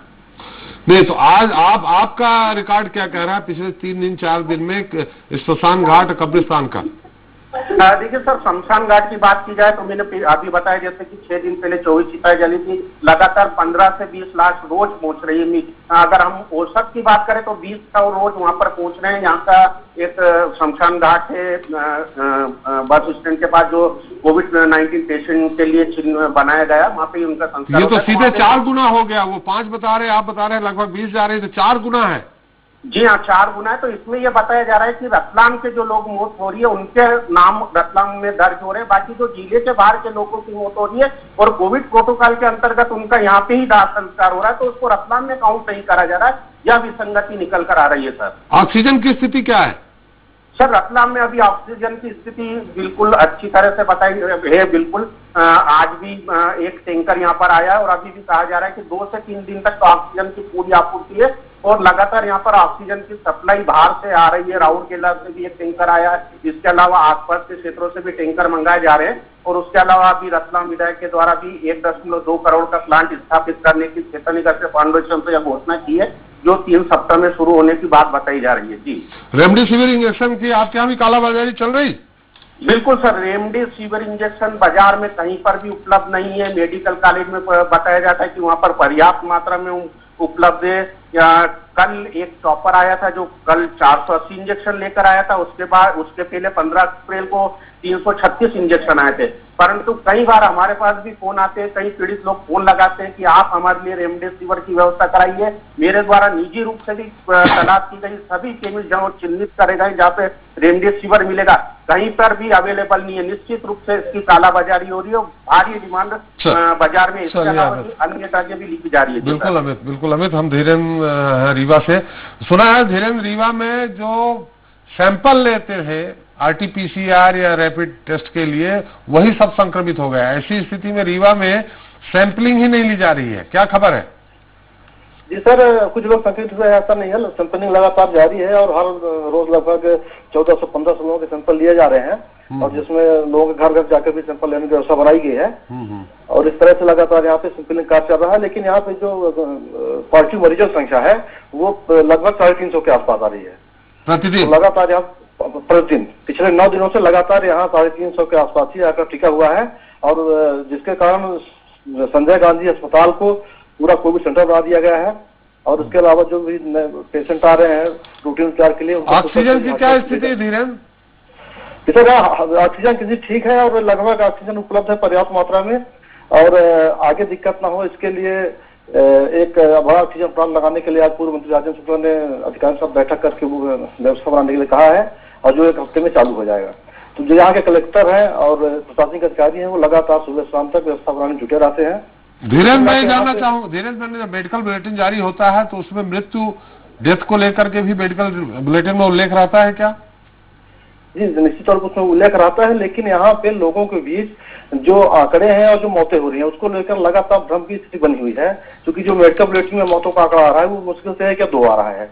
नहीं तो आज आपका रिकॉर्ड क्या कह रहा है पिछले 3 दिन 4 दिन में शमशान घाट कब्रिस्तान का? देखिए सर, शमशान घाट की बात की जाए तो मैंने अभी बताया जैसे कि 6 दिन पहले 24 चिताएं जली थी, लगातार 15 से 20 लाश रोज पहुंच रही है। अगर हम औसत की बात करें तो 20 का रोज वहां पर पहुंच रहे हैं। यहाँ का एक शमशान घाट है बस स्टैंड के पास, जो कोविड-19 पेशेंट के लिए चिन्ह बनाया गया, वहाँ पे उनका संस्कार। ये तो सीधे 4 गुना हो गया। वो 5 बता रहे, आप बता रहे लगभग 20 जा रहे हैं, तो 4 गुना है। जी हाँ, 4 गुना है। तो इसमें यह बताया जा रहा है कि रतलाम के जो लोग मौत हो रही है उनके नाम रतलाम में दर्ज हो रहे हैं, बाकी जो जिले के बाहर के लोगों की मौत हो रही है और कोविड प्रोटोकॉल के अंतर्गत उनका यहाँ पे ही दाह संस्कार हो रहा है, तो उसको रतलाम में काउंट नहीं करा जा रहा है। यह विसंगति निकल कर आ रही है सर। ऑक्सीजन की स्थिति क्या है सर? रतलाम में अभी ऑक्सीजन की स्थिति बिल्कुल अच्छी तरह से बताई है। बिल्कुल आज भी एक टैंकर यहाँ पर आया है और अभी भी कहा जा रहा है कि 2 से 3 दिन तक तो ऑक्सीजन की पूरी आपूर्ति है और लगातार यहाँ पर ऑक्सीजन की सप्लाई बाहर से आ रही है। राउरकेला से भी एक टैंकर आया है, इसके अलावा आसपास के क्षेत्रों से भी टैंकर मंगाए जा रहे हैं। और उसके अलावा अभी रतलाम विधायक के द्वारा भी 1.2 करोड़ का प्लांट स्थापित करने की चेतनीगढ़ फाउंडेशन से यह घोषणा की है, जो 3 सप्ताह में शुरू होने की बात बताई जा रही है। जी, रेमडेसिविर इंजेक्शन की आपके यहाँ भी कालाबाजारी चल रही? बिल्कुल सर, रेमडेसिविर इंजेक्शन बाजार में कहीं पर भी उपलब्ध नहीं है। मेडिकल कॉलेज में बताया जाता है कि वहाँ पर पर्याप्त मात्रा में उपलब्ध है। कल एक चॉपर आया था जो कल 480 इंजेक्शन लेकर आया था। उसके पहले 15 अप्रैल को 336 इंजेक्शन आए थे। परंतु कई बार हमारे पास भी फोन आते हैं, कई पीड़ित लोग फोन लगाते हैं कि आप हमारे लिए रेमडेसिविर की व्यवस्था कराइए। मेरे द्वारा निजी रूप से भी तलाश की गई सभी केमिस्ट जहाँ चिन्हित करे गए जहाँ पे रेमडेसिविर मिलेगा, कहीं पर भी अवेलेबल नहीं है। निश्चित रूप से इसकी कालाबाजारी हो रही है, भारी डिमांड बाजार में। इसके अलावा अन्य ड्रगें भी लिखी जा रही है। बिल्कुल अमित, हम धीरेन्द्र रीवा से सुना है, धीरेन्द्र रीवा में जो सैंपल लेते हैं RT-PCR या रैपिड टेस्ट के लिए, वही सब संक्रमित हो गया। ऐसी स्थिति में रीवा में सैंपलिंग ही नहीं ली जा रही है, क्या खबर है? जी सर, कुछ लोग संक्रमित हुए, ऐसा नहीं है। सैंपलिंग लगातार जारी है और हर रोज लगभग 1400-1500 लोगों के सैंपल लिए जा रहे हैं और जिसमें लोगों के घर घर जाकर भी सैंपल लेने की व्यवस्था बनाई गई है। और इस तरह से लगातार यहाँ पे सैंपलिंग कार्य चल रहा है। लेकिन यहाँ पे जो पॉजिटिव मरीजों की संख्या है वो लगभग 350 के आसपास आ रही है। प्रतिदिन? तो लगातार यहाँ प्रतिदिन पिछले 9 दिनों से लगातार यहाँ 350 के आसपास ही आकर टिका हुआ है, और जिसके कारण संजय गांधी अस्पताल को पूरा कोविड सेंटर बना दिया गया है। और उसके अलावा जो भी पेशेंट आ रहे हैं रूटीन उपचार के लिए, ऑक्सीजन की क्या स्थिति है धीरेन्द्र? सर ऑक्सीजन की स्थिति ठीक है और लगभग ऑक्सीजन उपलब्ध है पर्याप्त मात्रा में, और आगे दिक्कत ना हो इसके लिए एक बड़ा ऑक्सीजन प्लांट लगाने के लिए आज पूर्व मंत्री राजेंद्र शुक्ला ने अधिकारियों साथ बैठक करके वो व्यवस्था बनाने के लिए कहा है, और जो 1 हफ्ते में चालू हो जाएगा। तो जो यहाँ के कलेक्टर हैं और प्रशासनिक अधिकारी हैं वो लगातार सुबह शाम तक व्यवस्था बनाने जुटे रहते हैं। धीरेन्द्र मैं जानना चाहूँ, धीरेन्द्र मैंने जब मेडिकल बुलेटिन जारी होता है तो उसमें मृत्यु डेथ को लेकर के भी मेडिकल बुलेटिन में उल्लेख रहता है क्या? जी निश्चित तौर पर उसमें उल्लेख रहता है, लेकिन यहाँ पे लोगों के बीच जो आंकड़े हैं और जो मौतें हो रही हैं उसको लेकर लगातार भ्रम की स्थिति बनी हुई है, क्योंकि जो मेडिकल बुलेटिन में मौतों का आंकड़ा आ रहा है वो मुश्किल से 1 या 2 आ रहा है,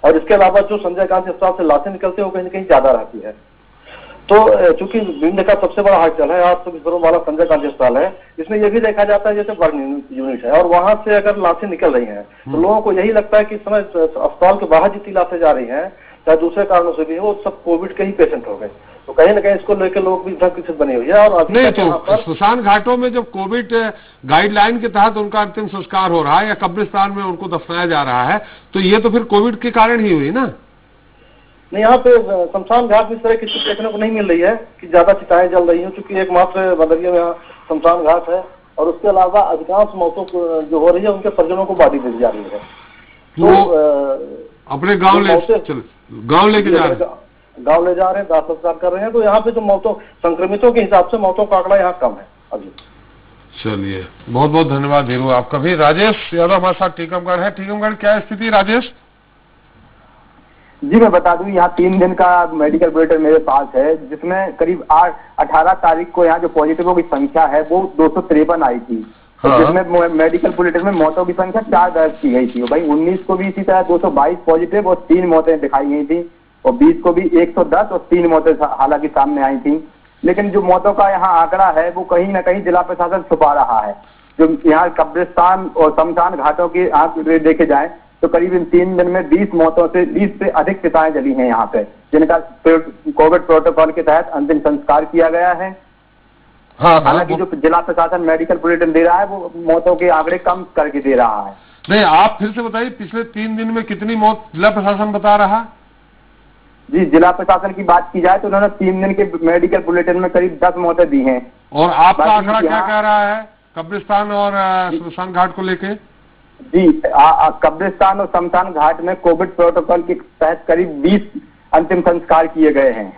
और इसके अलावा जो संजय गांधी अस्पताल से लाशें निकलती है वो कहीं न कहीं ज्यादा रहती है। तो चूंकि विंड का सबसे बड़ा हॉस्पिटल है 800 बिस्तरों वाला संजय गांधी अस्पताल है, इसमें यह भी देखा जाता है जैसे बर्न यूनिट है, और वहां से अगर लाशें निकल रही हैं तो लोगों को यही लगता है कि इस समय अस्पताल के बाहर जितनी लाशें जा रही हैं चाहे दूसरे कारणों से भी वो सब कोविड के ही पेशेंट हो गए। तो कहीं न कहीं इसको लेकर लोग भी भ्रम की स्थिति बनी हुई है। और नहीं तो स्मशान घाटों में जब कोविड गाइडलाइन के तहत उनका अंतिम संस्कार हो रहा है या कब्रिस्तान में उनको दफनाया जा रहा है, तो ये तो फिर कोविड के कारण ही हुई ना? नहीं, यहाँ पे शमशान घाट में इस तरह की चीज देखने को नहीं मिल रही है कि ज्यादा चिताएं जल रही हैं, क्योंकि एकमात्र बदरिया में यहाँ शमशान घाट है, और उसके अलावा अधिकांश मौतों जो हो रही है उनके परिजनों को बॉडी दी जा रही है। तो अपने गांव लेके जा रहे हैं, गाँव ले जा रहे हैं, दाह संस्कार कर रहे हैं। तो यहाँ पे जो मौतों संक्रमितों के हिसाब से मौतों का आंकड़ा यहाँ कम है अभी। चलिए बहुत बहुत धन्यवाद धीरू आपका भी। राजेश यादव हमारे साथ टीकमगढ़ है। टीकमगढ़ क्या स्थिति राजेश? जी मैं बता दूं, यहाँ 3 दिन का मेडिकल बुलेटिन मेरे पास है, जिसमें करीब 18 तारीख को यहाँ जो पॉजिटिवों की संख्या है वो 253 आई थी। हाँ। जिसमें मेडिकल बुलेटिन में मौतों की संख्या 4 दर्ज की गई थी। भाई 19 को भी इसी तरह 222 पॉजिटिव और 3 मौतें दिखाई गई थी, और 20 को भी 110 और 3 मौतें हालांकि सामने आई थी। लेकिन जो मौतों का यहाँ आंकड़ा है वो कहीं न कहीं जिला प्रशासन छुपा रहा है। जो यहाँ कब्रिस्तान और शमशान घाटों के आंकड़े देखे जाए तो करीब इन 3 दिन में 20 से अधिक चिताएं जली हैं यहाँ पे, जिनका कोविड प्रोटोकॉल के तहत अंतिम संस्कार किया गया है। हालांकि जो जिला प्रशासन मेडिकल बुलेटिन दे रहा है वो मौतों के आंकड़े कम करके दे रहा है। नहीं, आप फिर से बताइए पिछले 3 दिन में कितनी मौत जिला प्रशासन बता रहा? जी जिला प्रशासन की बात की जाए तो उन्होंने 3 दिन के मेडिकल बुलेटिन में करीब 10 मौतें दी हैं। और आपका आंकड़ा क्या कह रहा है कब्रिस्तान और शमशान घाट को लेके? जी कब्रिस्तान और शमशान घाट में कोविड प्रोटोकॉल के तहत करीब 20 अंतिम संस्कार किए गए हैं,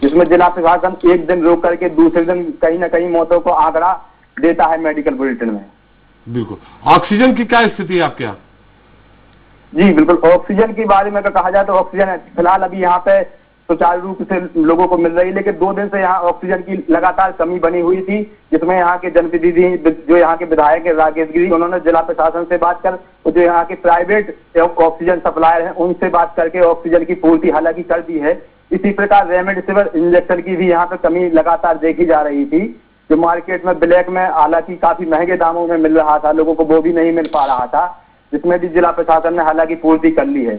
जिसमें जिला प्रशासन 1 दिन रोक करके दूसरे दिन कहीं न कहीं मौतों को आंकड़ा देता है मेडिकल बुलेटिन में। बिल्कुल। ऑक्सीजन की क्या स्थिति है आपके यहाँ? जी बिल्कुल, ऑक्सीजन के बारे में अगर कहा जाए तो ऑक्सीजन फिलहाल अभी यहाँ पे सुचारू रूप से लोगों को मिल रही है, लेकिन 2 दिन से यहाँ ऑक्सीजन की लगातार कमी बनी हुई थी, जिसमें यहाँ के जनप्रतिनिधि जो यहाँ के विधायक राकेश गिरी, उन्होंने जिला प्रशासन से बात कर जो यहाँ के प्राइवेट ऑक्सीजन सप्लायर हैं उनसे बात करके ऑक्सीजन की पूर्ति हालांकि कर दी है। इसी प्रकार रेमडेसिविर इंजेक्शन की भी यहाँ पे कमी लगातार देखी जा रही थी, जो मार्केट में ब्लैक में हालांकि काफी महंगे दामों में मिल रहा था, लोगों को वो भी नहीं मिल पा रहा था, जिसमें भी जिला प्रशासन ने हालांकि पूर्ति कर ली है।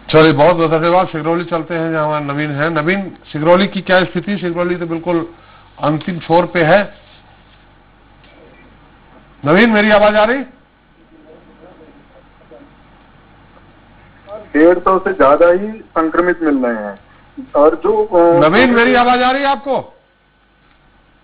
चलिए बहुत बहुत धन्यवाद। सिगरौली चलते हैं जहाँ हमारे नवीन है। नवीन, सिगरौली की क्या स्थिति? सिगरौली तो बिल्कुल अंतिम छोर पे है। नवीन मेरी आवाज आ रही? 150 से ज्यादा ही संक्रमित मिल रहे हैं। और जो नवीन मेरी आवाज आ रही है आपको?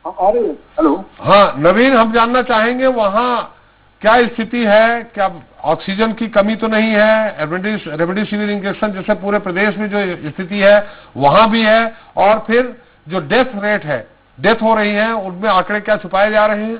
आ रही है। हेलो। हाँ नवीन, हम जानना चाहेंगे वहाँ क्या स्थिति है? क्या ऑक्सीजन की कमी तो नहीं है? रेमडेसिविर इंजेक्शन जैसे पूरे प्रदेश में जो स्थिति है वहां भी है, और फिर जो डेथ रेट है, डेथ हो रही है, उनमें आंकड़े क्या छुपाए जा रहे हैं?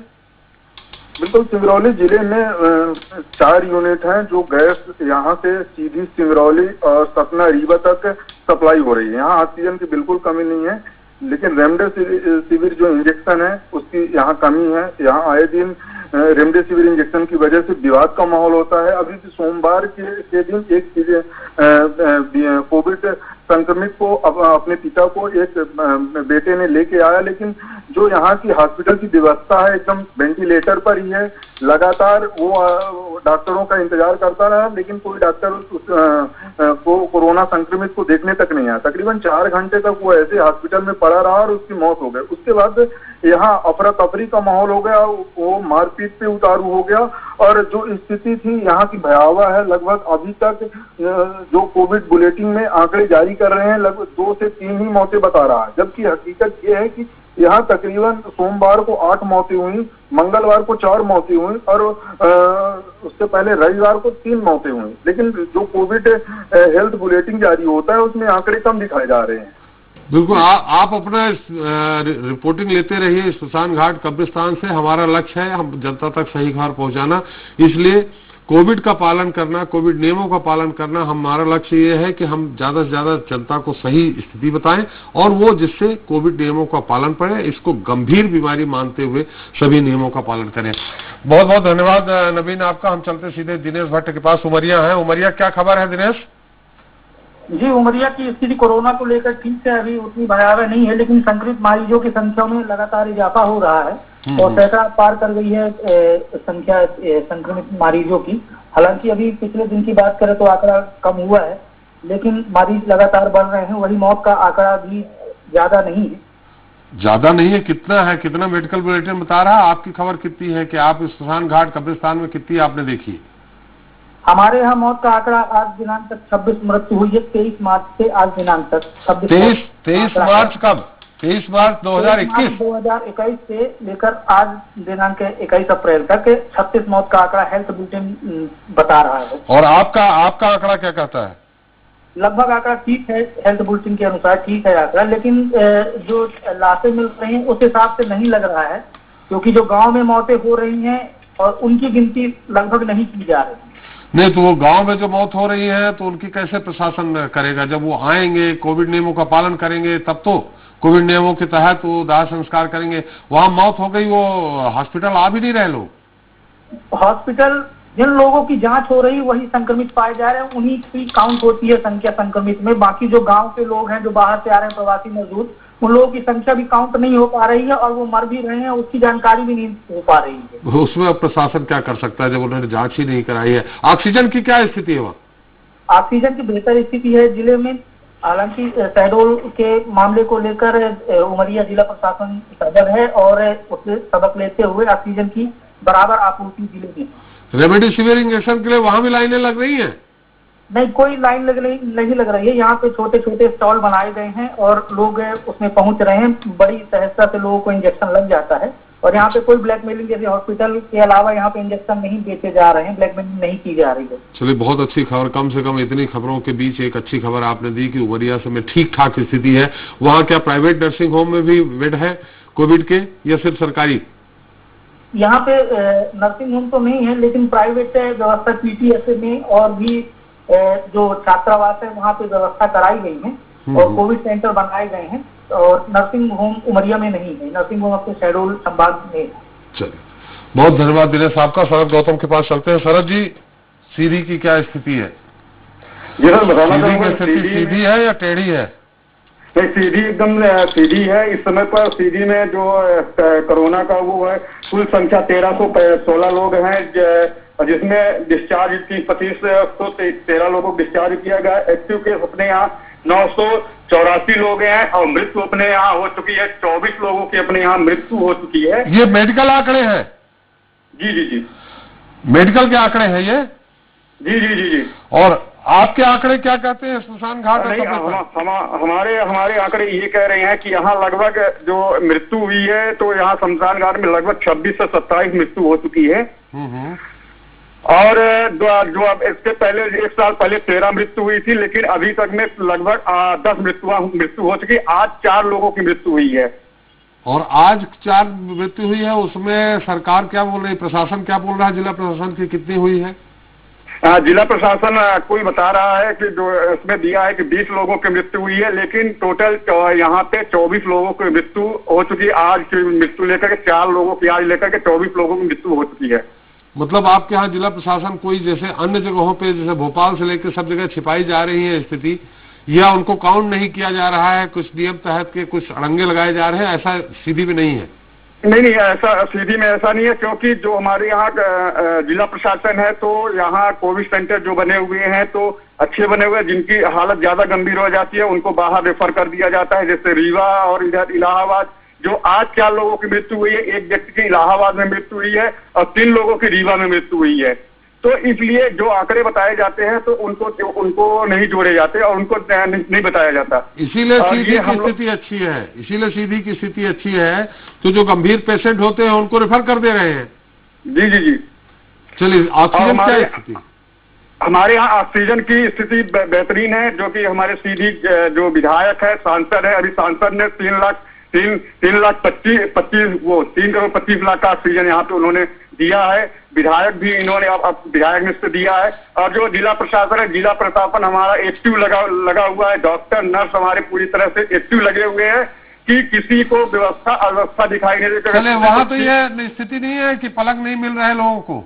बिल्कुल, सिंगरौली जिले में 4 यूनिट हैं जो गैस यहाँ से सीधी सिंगरौली और सतना रीवा तक सप्लाई हो रही है। यहाँ ऑक्सीजन की बिल्कुल कमी नहीं है, लेकिन रेमडेसिविर जो इंजेक्शन है उसकी यहाँ कमी है। यहाँ आए दिन रेमडेसिविर इंजेक्शन की वजह से विवाद का माहौल होता है। अभी भी सोमवार के दिन एक कोविड संक्रमित को अपने पिता को एक बेटे ने लेके आया, लेकिन जो यहाँ की हॉस्पिटल की व्यवस्था है एकदम वेंटिलेटर पर ही है। लगातार वो डॉक्टरों का इंतजार करता रहा, लेकिन कोई डॉक्टर को कोरोना संक्रमित को देखने तक नहीं आया। तकरीबन 4 घंटे तक वो ऐसे हॉस्पिटल में पड़ा रहा और उसकी मौत हो गई। उसके बाद यहाँ अफरा तफरी का माहौल हो गया, वो मारपीट पे उतारू हो गया और जो स्थिति थी यहाँ की भयावह है। लगभग अभी तक जो कोविड बुलेटिन में आंकड़े जारी कर रहे हैं, लगभग 2 से 3 ही मौतें बता रहा है, जबकि हकीकत ये है कि यहाँ तकरीबन सोमवार को 8 मौतें हुई, मंगलवार को 4 मौतें हुई और उससे पहले रविवार को 3 मौतें हुई। लेकिन जो कोविड हेल्थ बुलेटिन जारी होता है उसमें आंकड़े कम दिखाए जा रहे हैं। बिल्कुल, आप अपना रिपोर्टिंग लेते रहिए स्मशान घाट कब्रिस्तान से। हमारा लक्ष्य है हम जनता तक सही खबर पहुंचाना, इसलिए कोविड का पालन करना, कोविड नियमों का पालन करना हमारा लक्ष्य ये है कि हम ज्यादा से ज्यादा जनता को सही स्थिति बताएं और वो जिससे कोविड नियमों का पालन पड़े, इसको गंभीर बीमारी मानते हुए सभी नियमों का पालन करें। बहुत बहुत धन्यवाद नवीन आपका। हम चलते सीधे दिनेश भट्ट के पास। उमरिया है। उमरिया क्या खबर है दिनेश? जी, उमरिया की स्थिति कोरोना को लेकर ठीक है, अभी उतनी भयावह नहीं है, लेकिन संक्रमित मरीजों की संख्या में लगातार इजाफा हो रहा है और सैकड़ा पार कर गई है संख्या संक्रमित मरीजों की। हालांकि अभी पिछले दिन की बात करें तो आंकड़ा कम हुआ है, लेकिन मरीज लगातार बढ़ रहे हैं। वही मौत का आंकड़ा भी ज्यादा नहीं है। ज्यादा नहीं है? कितना है? कितना मेडिकल बुलेटिन बता रहा है? आपकी खबर कितनी है कि आप स्मशान घाट कब्रिस्तान में कितनी आपने देखी? हमारे यहाँ मौत का आंकड़ा आज दिनांक तक 26 मृत्यु हुई है। 23 मार्च से आज दिनांक तक 23 मार्च कब? 23 मार्च 2021 2021 से लेकर आज दिनांक 21 अप्रैल तक 36 मौत का आंकड़ा हेल्थ बुलेटिन बता रहा है। और आपका आंकड़ा क्या कहता है? लगभग आंकड़ा ठीक है, हेल्थ बुलेटिन के अनुसार ठीक है आंकड़ा, लेकिन जो लाशें मिल रही हैं उस हिसाब से नहीं लग रहा है, क्योंकि जो गांव में मौतें हो रही हैं और उनकी गिनती लगभग नहीं की जा रही। नहीं तो वो गांव में जो मौत हो रही है तो उनकी कैसे प्रशासन करेगा? जब वो आएंगे, कोविड नियमों का पालन करेंगे, तब तो कोविड नियमों के तहत वो दाह संस्कार करेंगे। वहां मौत हो गई, वो हॉस्पिटल आ भी नहीं रहे लोग। हॉस्पिटल जिन लोगों की जांच हो रही वही संक्रमित पाए जा रहे हैं, उन्हीं की काउंट होती है संख्या संक्रमित में। बाकी जो गांव के लोग हैं, जो बाहर से आ रहे हैं प्रवासी मजदूर, उन लोगों की संख्या भी काउंट नहीं हो पा रही है और वो मर भी रहे हैं, उसकी जानकारी भी नहीं हो पा रही है। उसमें प्रशासन क्या कर सकता है जब उन्होंने जांच ही नहीं कराई है? ऑक्सीजन की क्या स्थिति है वहाँ? ऑक्सीजन की बेहतर स्थिति है जिले में। हालांकि शहडोल के मामले को लेकर उमरिया जिला प्रशासन सजग है और उससे सबक लेते हुए ऑक्सीजन की बराबर आपूर्ति जिले में। रेमडेसिविर इंजेक्शन के लिए वहां भी लाइनें लग रही हैं? नहीं, कोई लाइन नहीं लग रही है। यहाँ पे छोटे छोटे स्टॉल बनाए गए हैं और लोग उसमें पहुंच रहे हैं। बड़ी सहजता से लोगों को इंजेक्शन लग जाता है और यहाँ पे कोई ब्लैकमेलिंग, जैसे हॉस्पिटल के अलावा यहाँ पे इंजेक्शन नहीं बेचे जा रहे हैं, ब्लैकमेलिंग नहीं की जा रही है। चलिए, बहुत अच्छी खबर। कम से कम इतनी खबरों के बीच एक अच्छी खबर आपने दी कि उमरिया से में ठीक ठाक स्थिति है। वहाँ क्या प्राइवेट नर्सिंग होम में भी बेड है कोविड के या सिर्फ सरकारी? यहाँ पे नर्सिंग होम तो नहीं है, लेकिन प्राइवेट व्यवस्था पीटीएस में और भी जो छात्रावास है वहाँ पे व्यवस्था कराई गई है और कोविड सेंटर बनाए गए हैं। और नर्सिंग होम उमरिया में नहीं है, नर्सिंग होम अपने शहडोल संभाग में है। चलिए, बहुत धन्यवाद दिनेश आपका। शरद गौतम के पास चलते हैं। शरद जी, सीधी की क्या स्थिति है? सीधी की स्थिति सीधी है या टेढ़ी है? नहीं, सीधी एकदम सीधी है। इस समय पर सीधी में जो कोरोना का वो है, कुल संख्या 1316 लोग हैं, जिसमें डिस्चार्ज की 2513 लोगों को डिस्चार्ज किया गया। एक्टिव केस अपने यहाँ 984 लोग हैं और मृत्यु अपने यहाँ हो चुकी है 24 लोगों की अपने यहाँ मृत्यु हो चुकी है। ये मेडिकल आंकड़े हैं? जी जी जी, मेडिकल के आंकड़े हैं ये? जी जी जी जी। और आपके आंकड़े क्या कहते हैं स्मशान घाट? हमारे आंकड़े ये कह रहे हैं कि यहाँ लगभग जो मृत्यु हुई है तो यहाँ शमशान घाट में लगभग 26 से 27 मृत्यु हो चुकी है। और जो अब इसके पहले 1 साल पहले 13 मृत्यु हुई थी, लेकिन अभी तक में लगभग 10 मृत्यु हो चुकी। आज 4 लोगों की मृत्यु हुई है। और आज 4 मृत्यु हुई है, उसमें सरकार क्या बोल रही है, प्रशासन क्या बोल रहा है? जिला प्रशासन की कितनी हुई है? जिला प्रशासन कोई बता रहा है कि जो इसमें दिया है कि 20 लोगों की मृत्यु हुई है, लेकिन टोटल यहाँ पे 24 लोगों की मृत्यु हो चुकी है। आज की मृत्यु लेकर के 4 लोगों की आज लेकर के 24 लोगों की मृत्यु हो चुकी है। मतलब आपके यहाँ जिला प्रशासन कोई जैसे अन्य जगहों पे, जैसे भोपाल से लेकर सब जगह छिपाई जा रही है स्थिति, या उनको काउंट नहीं किया जा रहा है, कुछ नियम तहत के कुछ अड़ंगे लगाए जा रहे हैं, ऐसा सीधी में नहीं है? नहीं, ऐसा सीधी में ऐसा नहीं है, क्योंकि जो हमारे यहाँ जिला प्रशासन है तो यहाँ कोविड सेंटर जो बने हुए हैं तो अच्छे बने हुए हैं। जिनकी हालत ज्यादा गंभीर हो जाती है उनको बाहर रेफर कर दिया जाता है, जैसे रीवा और इधर इलाहाबाद। जो आज 4 लोगों की मृत्यु हुई है, एक व्यक्ति की इलाहाबाद में मृत्यु हुई है और 3 लोगों की रीवा में मृत्यु हुई है। तो इसलिए जो आंकड़े बताए जाते हैं तो उनको नहीं जोड़े जाते और उनको नहीं बताया जाता। इसीलिए सीधी की स्थिति अच्छी है, इसीलिए सीधी की स्थिति अच्छी है। तो जो गंभीर पेशेंट होते हैं उनको रेफर कर दे रहे हैं। जी जी जी। चलिए, ऑक्सीजन क्या स्थिति? हमारे यहाँ ऑक्सीजन की स्थिति बेहतरीन है, जो कि हमारे सीधी जो विधायक है, सांसद है, अभी सांसद ने 3 करोड़ 25 लाख का ऑक्सीजन यहाँ पे उन्होंने दिया है। विधायक भी इन्होंने अब विधायक ने दिया है। और जो जिला प्रशासन है, जिला प्रशासन हमारा एक्टिव लगा हुआ है। डॉक्टर नर्स हमारे पूरी तरह से एक्टिव लगे हुए हैं कि किसी को अव्यवस्था दिखाई नहीं देती। चले, वहाँ तो ये स्थिति नहीं है कि पलंग नहीं मिल रहा है लोगों को?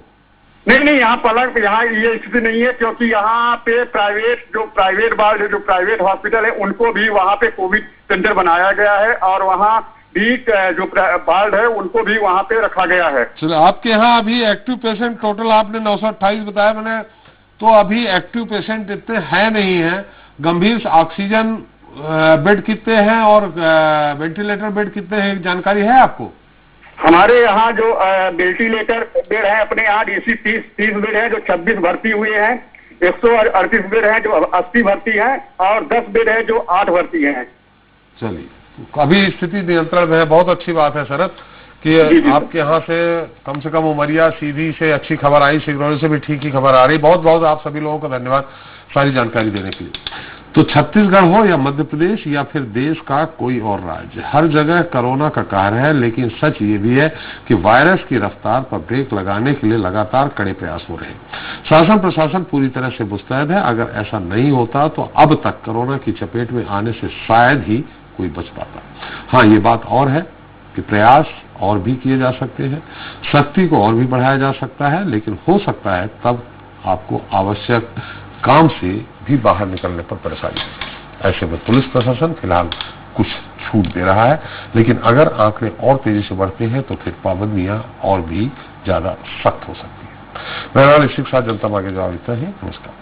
नहीं, यहाँ ये स्थिति नहीं है, क्योंकि यहाँ पे प्राइवेट वार्ड है, जो प्राइवेट हॉस्पिटल है, उनको भी वहाँ पे कोविड सेंटर बनाया गया है और वहाँ भी जो वार्ड है उनको भी वहाँ पे रखा गया है। चलो, आपके यहाँ अभी एक्टिव पेशेंट टोटल आपने 928 बताया मैंने, तो अभी एक्टिव पेशेंट इतने है नहीं है। गंभीर ऑक्सीजन बेड कितने हैं और वेंटिलेटर बेड कितने हैं, जानकारी है आपको? हमारे यहाँ जो वेंटिलेटर बेड है, अपने यहाँ डीसी 30 बेड है जो 26 भर्ती हुए हैं, 138 बेड है जो 80 भर्ती है और 10 बेड है जो 8 भर्ती है। चलिए, अभी स्थिति नियंत्रण में है। बहुत अच्छी बात है शरद कि आपके यहाँ से कम उमरिया सीधी से अच्छी खबर आई, सिगरौली से भी ठीक ही खबर आ रही। बहुत बहुत आप सभी लोगों का धन्यवाद सारी जानकारी देने के लिए। तो छत्तीसगढ़ हो या मध्य प्रदेश या फिर देश का कोई और राज्य, हर जगह कोरोना का कहर है। लेकिन सच ये भी है कि वायरस की रफ्तार पर ब्रेक लगाने के लिए लगातार कड़े प्रयास हो रहे हैं। शासन प्रशासन पूरी तरह से मुस्तैद है। अगर ऐसा नहीं होता तो अब तक कोरोना की चपेट में आने से शायद ही कोई बच पाता। हाँ, ये बात और है कि प्रयास और भी किए जा सकते हैं, सख्ती को और भी बढ़ाया जा सकता है, लेकिन हो सकता है तब आपको आवश्यक काम से भी बाहर निकलने पर परेशानी है। ऐसे में पुलिस प्रशासन फिलहाल कुछ छूट दे रहा है, लेकिन अगर आंकड़े और तेजी से बढ़ते हैं तो फिर पाबंदियां और भी ज्यादा सख्त हो सकती है। मेरा नाम इसी के साथ जनता मांगे जवाब देता है। नमस्कार।